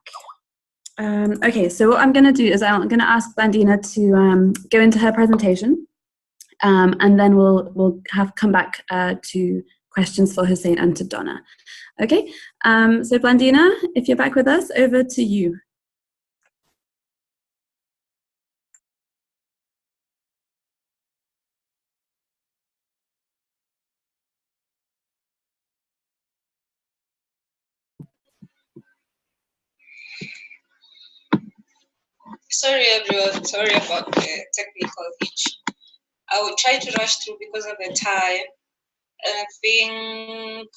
Okay, so what I'm going to do is I'm going to ask Blandina to go into her presentation, and then we'll come back to questions for Hussein and to Donna. Okay, so Blandina, if you're back with us, over to you. Sorry everyone, sorry about the technical hitch. I will try to rush through because of the time. I think,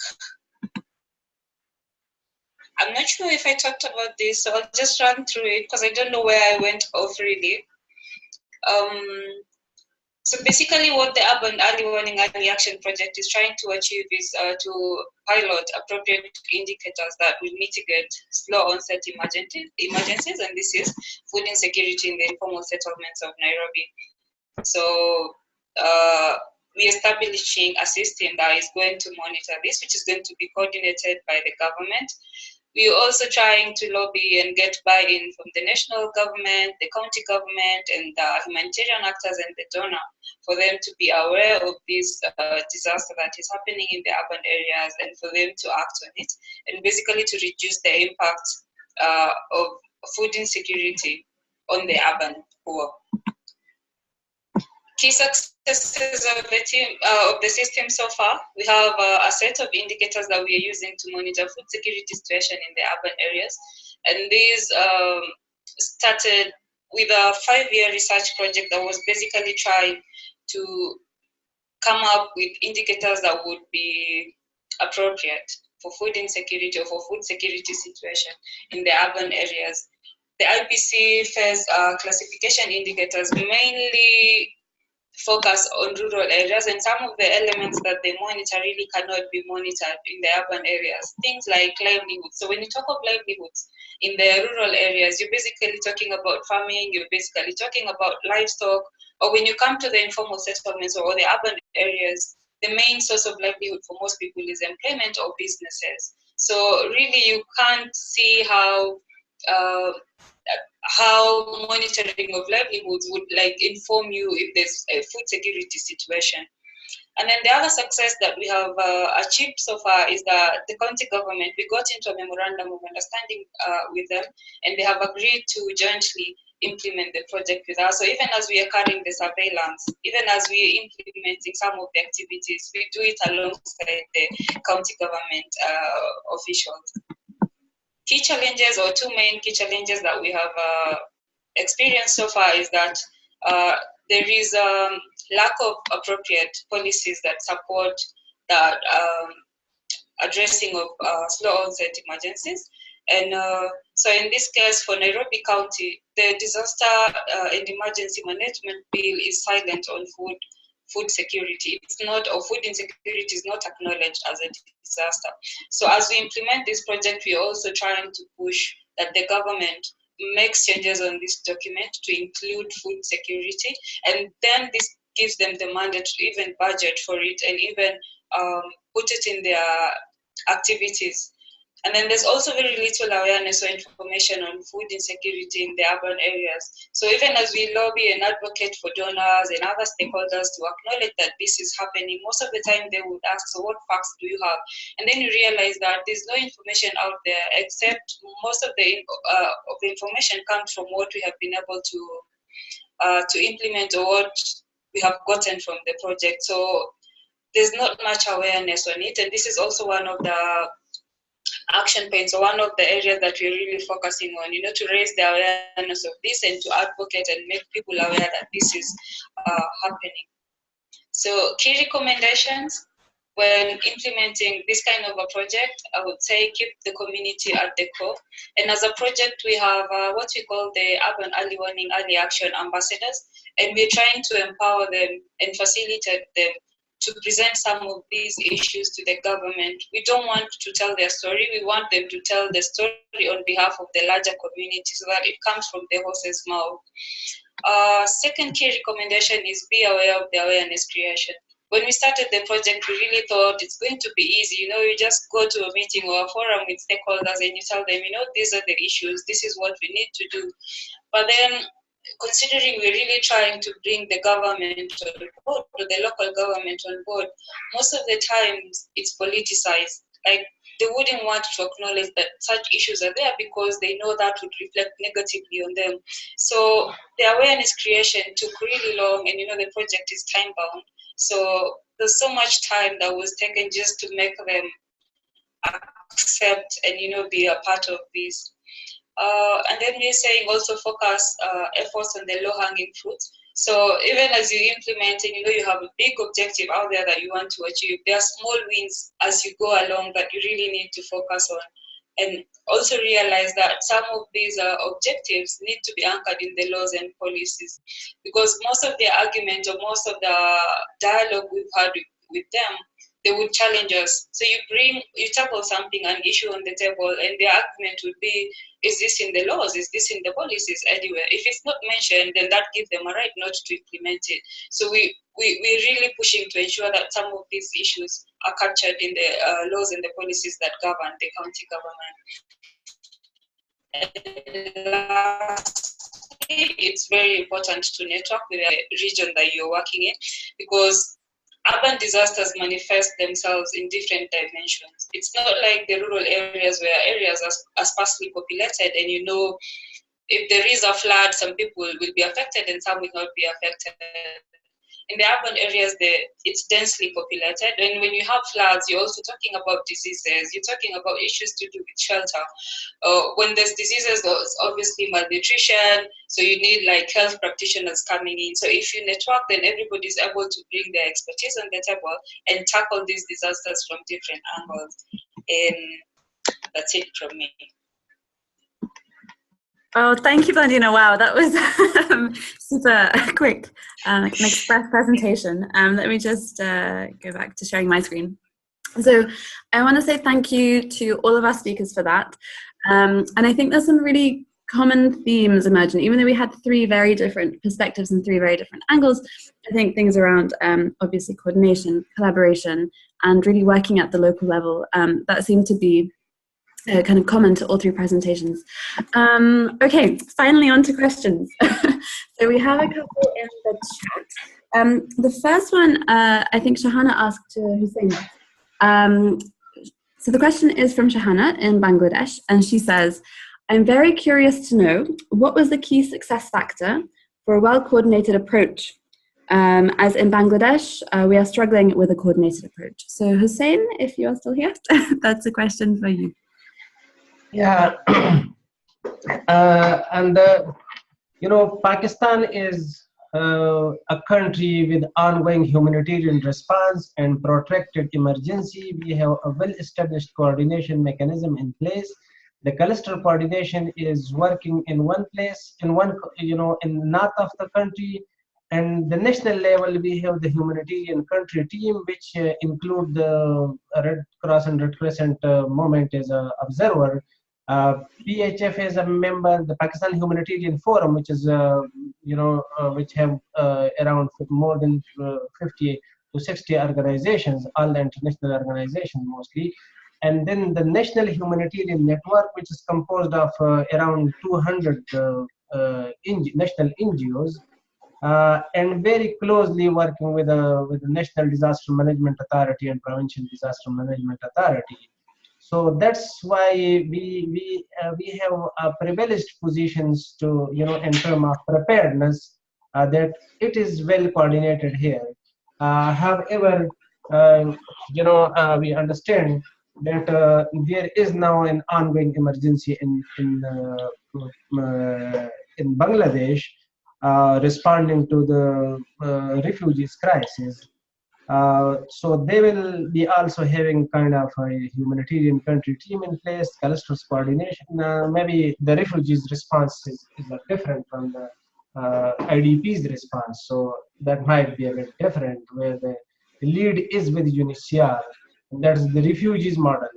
I'm not sure if I talked about this, so I'll just run through it because I don't know where I went off really. So basically what the Urban Early Warning Early Action Project is trying to achieve is to pilot appropriate indicators that will mitigate slow onset emergencies, and this is food insecurity in the informal settlements of Nairobi. So we're establishing a system that is going to monitor this, which is going to be coordinated by the government. We're also trying to lobby and get buy-in from the national government, the county government, and the humanitarian actors and the donor for them to be aware of this disaster that is happening in the urban areas and for them to act on it, and basically to reduce the impact of food insecurity on the urban poor. Key successes of the team of the system so far: we have a set of indicators that we are using to monitor food security situation in the urban areas, and these started with a 5-year research project that was basically trying to come up with indicators that would be appropriate for food insecurity or for food security situation in the urban areas. The IPC phase classification indicators mainly focus on rural areas, and some of the elements that they monitor really cannot be monitored in the urban areas. Things like livelihoods. So when you talk of livelihoods in the rural areas, you're basically talking about farming, you're basically talking about livestock, or when you come to the informal settlements or the urban areas, the main source of livelihood for most people is employment or businesses. So really you can't see how monitoring of livelihoods would inform you if there's a food security situation. And then the other success that we have achieved so far is that the county government, we got into a memorandum of understanding with them, and they have agreed to jointly implement the project with us. So even as we are carrying the surveillance, even as we are implementing some of the activities, we do it alongside the county government officials. Key challenges, or two main key challenges that we have experienced so far, is that there is lack of appropriate policies that support that addressing of slow onset emergencies. And so in this case, for Nairobi County, the disaster and emergency management bill is silent on food security. It's not, or food insecurity is not acknowledged as a disaster. So as we implement this project, we're also trying to push that the government makes changes on this document to include food security, and then this gives them the mandate to even budget for it and even put it in their activities. And then there's also very little awareness or information on food insecurity in the urban areas. So even as we lobby and advocate for donors and other stakeholders to acknowledge that this is happening, most of the time they would ask, so what facts do you have? And then you realize that there's no information out there, except most of the information comes from what we have been able to implement or what we have gotten from the project. So there's not much awareness on it, and this is also one of the action points, or one of the areas that we're really focusing on, to raise the awareness of this and to advocate and make people aware that this is happening. So key recommendations when implementing this kind of a project, I would say keep the community at the core. And as a project, we have what we call the Urban Early Warning, Early Action Ambassadors, and we're trying to empower them and facilitate them to present some of these issues to the government. We don't want to tell their story, we want them to tell the story on behalf of the larger community so that it comes from the horse's mouth. Second key recommendation is be aware of the awareness creation. When we started the project, we really thought it's going to be easy. You just go to a meeting or a forum with stakeholders and you tell them, these are the issues, this is what we need to do. But then, considering we're really trying to bring the government on board, or the local government on board, most of the times it's politicized. Like, they wouldn't want to acknowledge that such issues are there because they know that would reflect negatively on them. So the awareness creation took really long, and the project is time bound. So there's so much time that was taken just to make them accept and be a part of this. And then we're saying also focus efforts on the low-hanging fruits. So even as you implement and you have a big objective out there that you want to achieve, there are small wins as you go along that you really need to focus on. And also realize that some of these objectives need to be anchored in the laws and policies, because most of the argument or most of the dialogue we've had with them, they would challenge us. So you tackle something, an issue on the table, and the argument would be, is this in the laws? Is this in the policies anywhere? If it's not mentioned, then that gives them a right not to implement it. So we're really pushing to ensure that some of these issues are captured in the laws and the policies that govern the county government. And lastly, it's very important to network with the region that you're working in, because urban disasters manifest themselves in different dimensions. It's not like the rural areas where areas are sparsely populated and if there is a flood, some people will be affected and some will not be affected. In the urban areas, it's densely populated, and when you have floods, you're also talking about diseases, you're talking about issues to do with shelter. When there's diseases, there's obviously malnutrition, so you need health practitioners coming in. So if you network, then everybody's able to bring their expertise on the table and tackle these disasters from different angles. And that's it from me. Oh, thank you, Blandina. Wow, that was super quick, an express presentation. Let me just go back to sharing my screen. So I want to say thank you to all of our speakers for that. And I think there's some really common themes emerging. Even though we had 3 very different perspectives and 3 very different angles, I think things around obviously coordination, collaboration, and really working at the local level, that seemed to be kind of common to all 3 presentations. Okay, finally on to questions. So we have a couple in the chat. The first one, I think Shahana asked to Hussein. So the question is from Shahana in Bangladesh, and she says, I'm very curious to know, what was the key success factor for a well-coordinated approach? As in Bangladesh, we are struggling with a coordinated approach. So Hussein, if you are still here, that's a question for you. Yeah, Pakistan is a country with ongoing humanitarian response and protracted emergency. We have a well-established coordination mechanism in place. The cluster coordination is working in one place, in north of the country, and the national level we have the humanitarian country team, which include the Red Cross and Red Crescent movement as an observer. PHF is a member, the Pakistan Humanitarian Forum, which is, which have around more than 50 to 60 organizations, all the international organizations mostly. and then the National Humanitarian Network, which is composed of around 200 national NGOs, and very closely working with the National Disaster Management Authority and Provincial Disaster Management Authority. So that's why we have privileged positions to, in terms of preparedness, that it is well coordinated here. However, we understand that there is now an ongoing emergency in Bangladesh, responding to the refugees crisis. So they will be also having kind of a humanitarian country team in place, clusters coordination. Maybe the refugees response is different from the IDP's response. So that might be a bit different, where the lead is with UNHCR. That's the refugees model.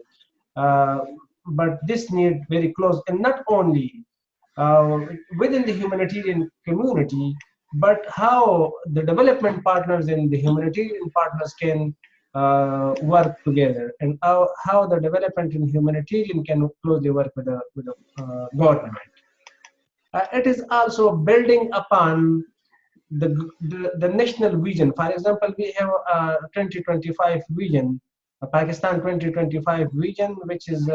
But this need very close, and not only within the humanitarian community, but how the development partners and the humanitarian partners can work together, and how the development and humanitarian can closely work with the government. It is also building upon the national vision. For example, we have a 2025 vision, a Pakistan 2025 vision, which is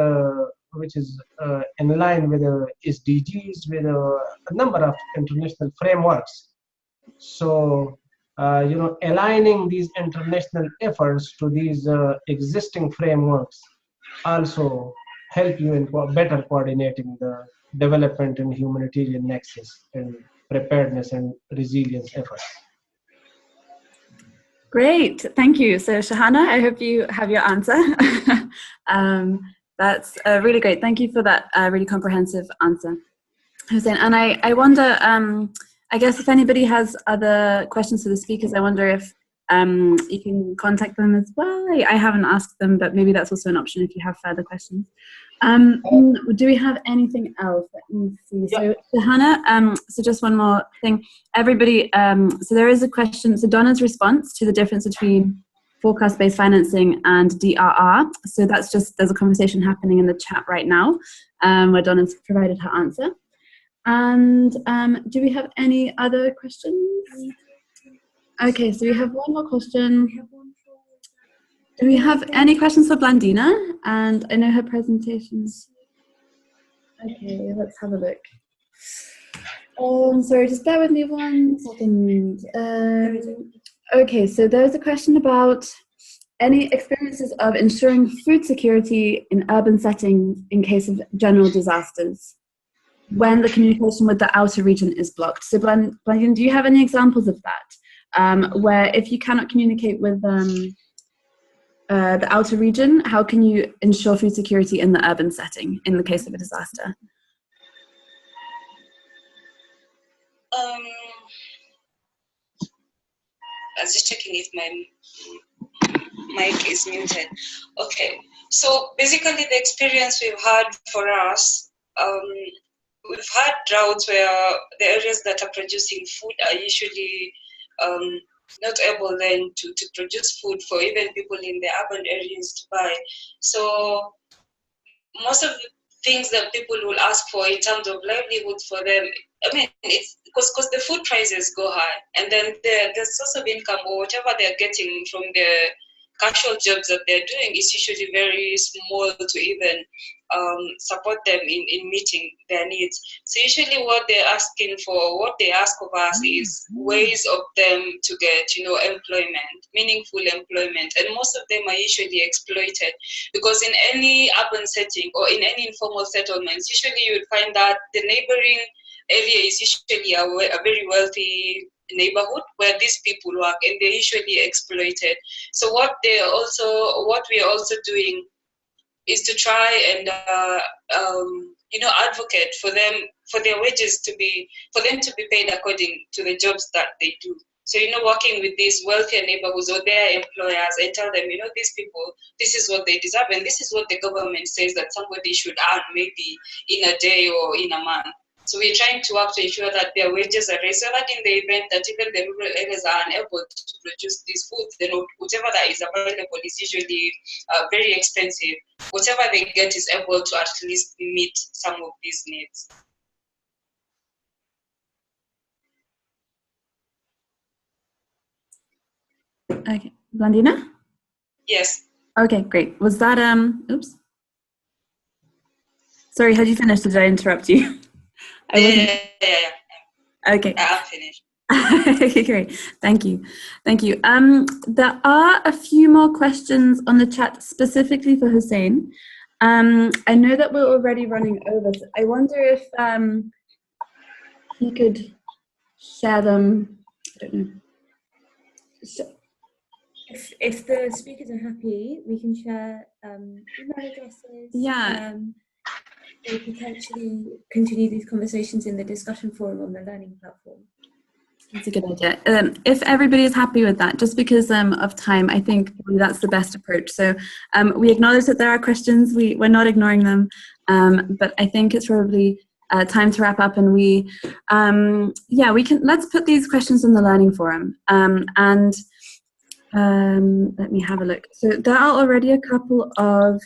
in line with the SDGs, with a number of international frameworks. So, aligning these international efforts to these existing frameworks also help you in better coordinating the development and humanitarian nexus and preparedness and resilience efforts. Great, thank you. So Shahana, I hope you have your answer. That's really great. Thank you for that really comprehensive answer, Hussein. And I wonder, I guess if anybody has other questions for the speakers, I wonder if you can contact them as well. I haven't asked them, but maybe that's also an option if you have further questions. Do we have anything else? Let me see. So Shahana, so just one more thing. Everybody, so there is a question. So Donna's response to the difference between forecast-based financing and DRR. So that's just, there's a conversation happening in the chat right now where Donna's provided her answer. And do we have any other questions? Okay, so we have one more question. Do we have any questions for Blandina? And I know her presentations. Okay, let's have a look. Sorry, just bear with me 1 second. Okay, so there's a question about any experiences of ensuring food security in urban settings in case of general disasters when the communication with the outer region is blocked. So Blandina, do you have any examples of that? Where if you cannot communicate with the outer region, how can you ensure food security in the urban setting in the case of a disaster? I was just checking if my mic is muted. Okay, so basically the experience we've had for us, we've had droughts where the areas that are producing food are usually not able then to produce food for even people in the urban areas to buy. So most of the things that people will ask for in terms of livelihood for them, I mean, it's because the food prices go high, and then the source of income or whatever they're getting from the casual jobs that they're doing is usually very small to even support them in meeting their needs. So usually what they're asking for, what they ask of us is ways of them to get, employment, meaningful employment. And most of them are usually exploited because in any urban setting or in any informal settlements, usually you would find that the neighboring area is usually a very wealthy neighborhood where these people work, and they're usually exploited. So what we are also doing is to try and advocate for them, for their wages for them to be paid according to the jobs that they do. So working with these wealthier neighborhoods or their employers and tell them, these people, this is what they deserve, and this is what the government says that somebody should earn maybe in a day or in a month. So we're trying to work to ensure that their wages are raised, so that in the event that even the rural areas are unable to produce these foods, then whatever that is available is usually very expensive. whatever they get is able to at least meet some of these needs. Okay, Blandina? Yes. Okay, great. Was that, oops. Sorry, had you finished? Did I interrupt you? I wasn't. Yeah. Okay. I'm finished. Okay, great. Thank you. Thank you. There are a few more questions on the chat specifically for Hussein. I know that we're already running over, so I wonder if he could share them. I don't know. So if the speakers are happy, we can share email addresses. Yeah. Or potentially continue these conversations in the discussion forum on the learning platform. That's a good idea. If everybody is happy with that, just because of time, I think that's the best approach. So we acknowledge that there are questions. We're not ignoring them, but I think it's probably time to wrap up. And we can. Let's put these questions in the learning forum. And let me have a look. So there are already a couple of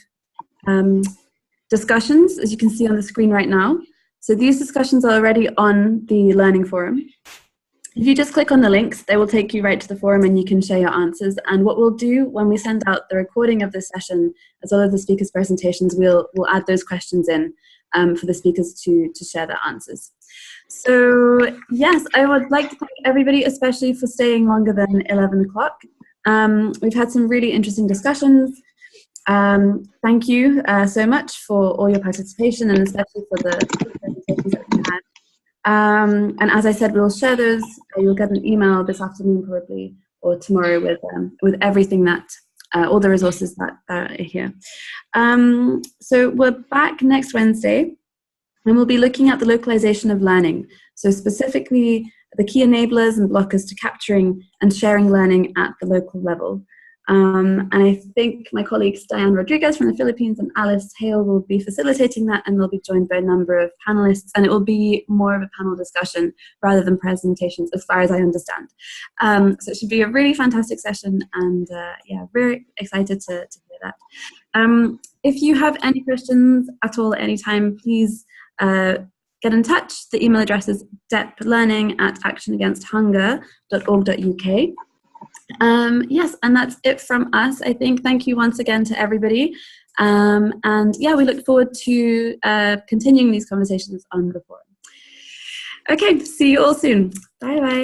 discussions, as you can see on the screen right now. So these discussions are already on the learning forum. If you just click on the links, they will take you right to the forum and you can share your answers. And what we'll do when we send out the recording of this session, as well as the speakers' presentations, we'll add those questions in for the speakers to share their answers. So yes, I would like to thank everybody, especially for staying longer than 11 o'clock. We've had some really interesting discussions. Thank you so much for all your participation, and especially for the presentations that we had. And as I said, we'll share those. You'll get an email this afternoon probably, or tomorrow, with everything that, all the resources that are here. So we're back next Wednesday, and we'll be looking at the localization of learning. So specifically, the key enablers and blockers to capturing and sharing learning at the local level. And I think my colleagues Diane Rodriguez from the Philippines and Alice Hale will be facilitating that, and they'll be joined by a number of panelists, and it will be more of a panel discussion rather than presentations, as far as I understand. So it should be a really fantastic session, and yeah, very excited to hear that. If you have any questions at all at any time, please get in touch. The email address is deplearning@actionagainsthunger.org.uk. Yes, and that's it from us. I think thank you once again to everybody. And yeah, we look forward to continuing these conversations on the forum. Okay, see you all soon. Bye bye.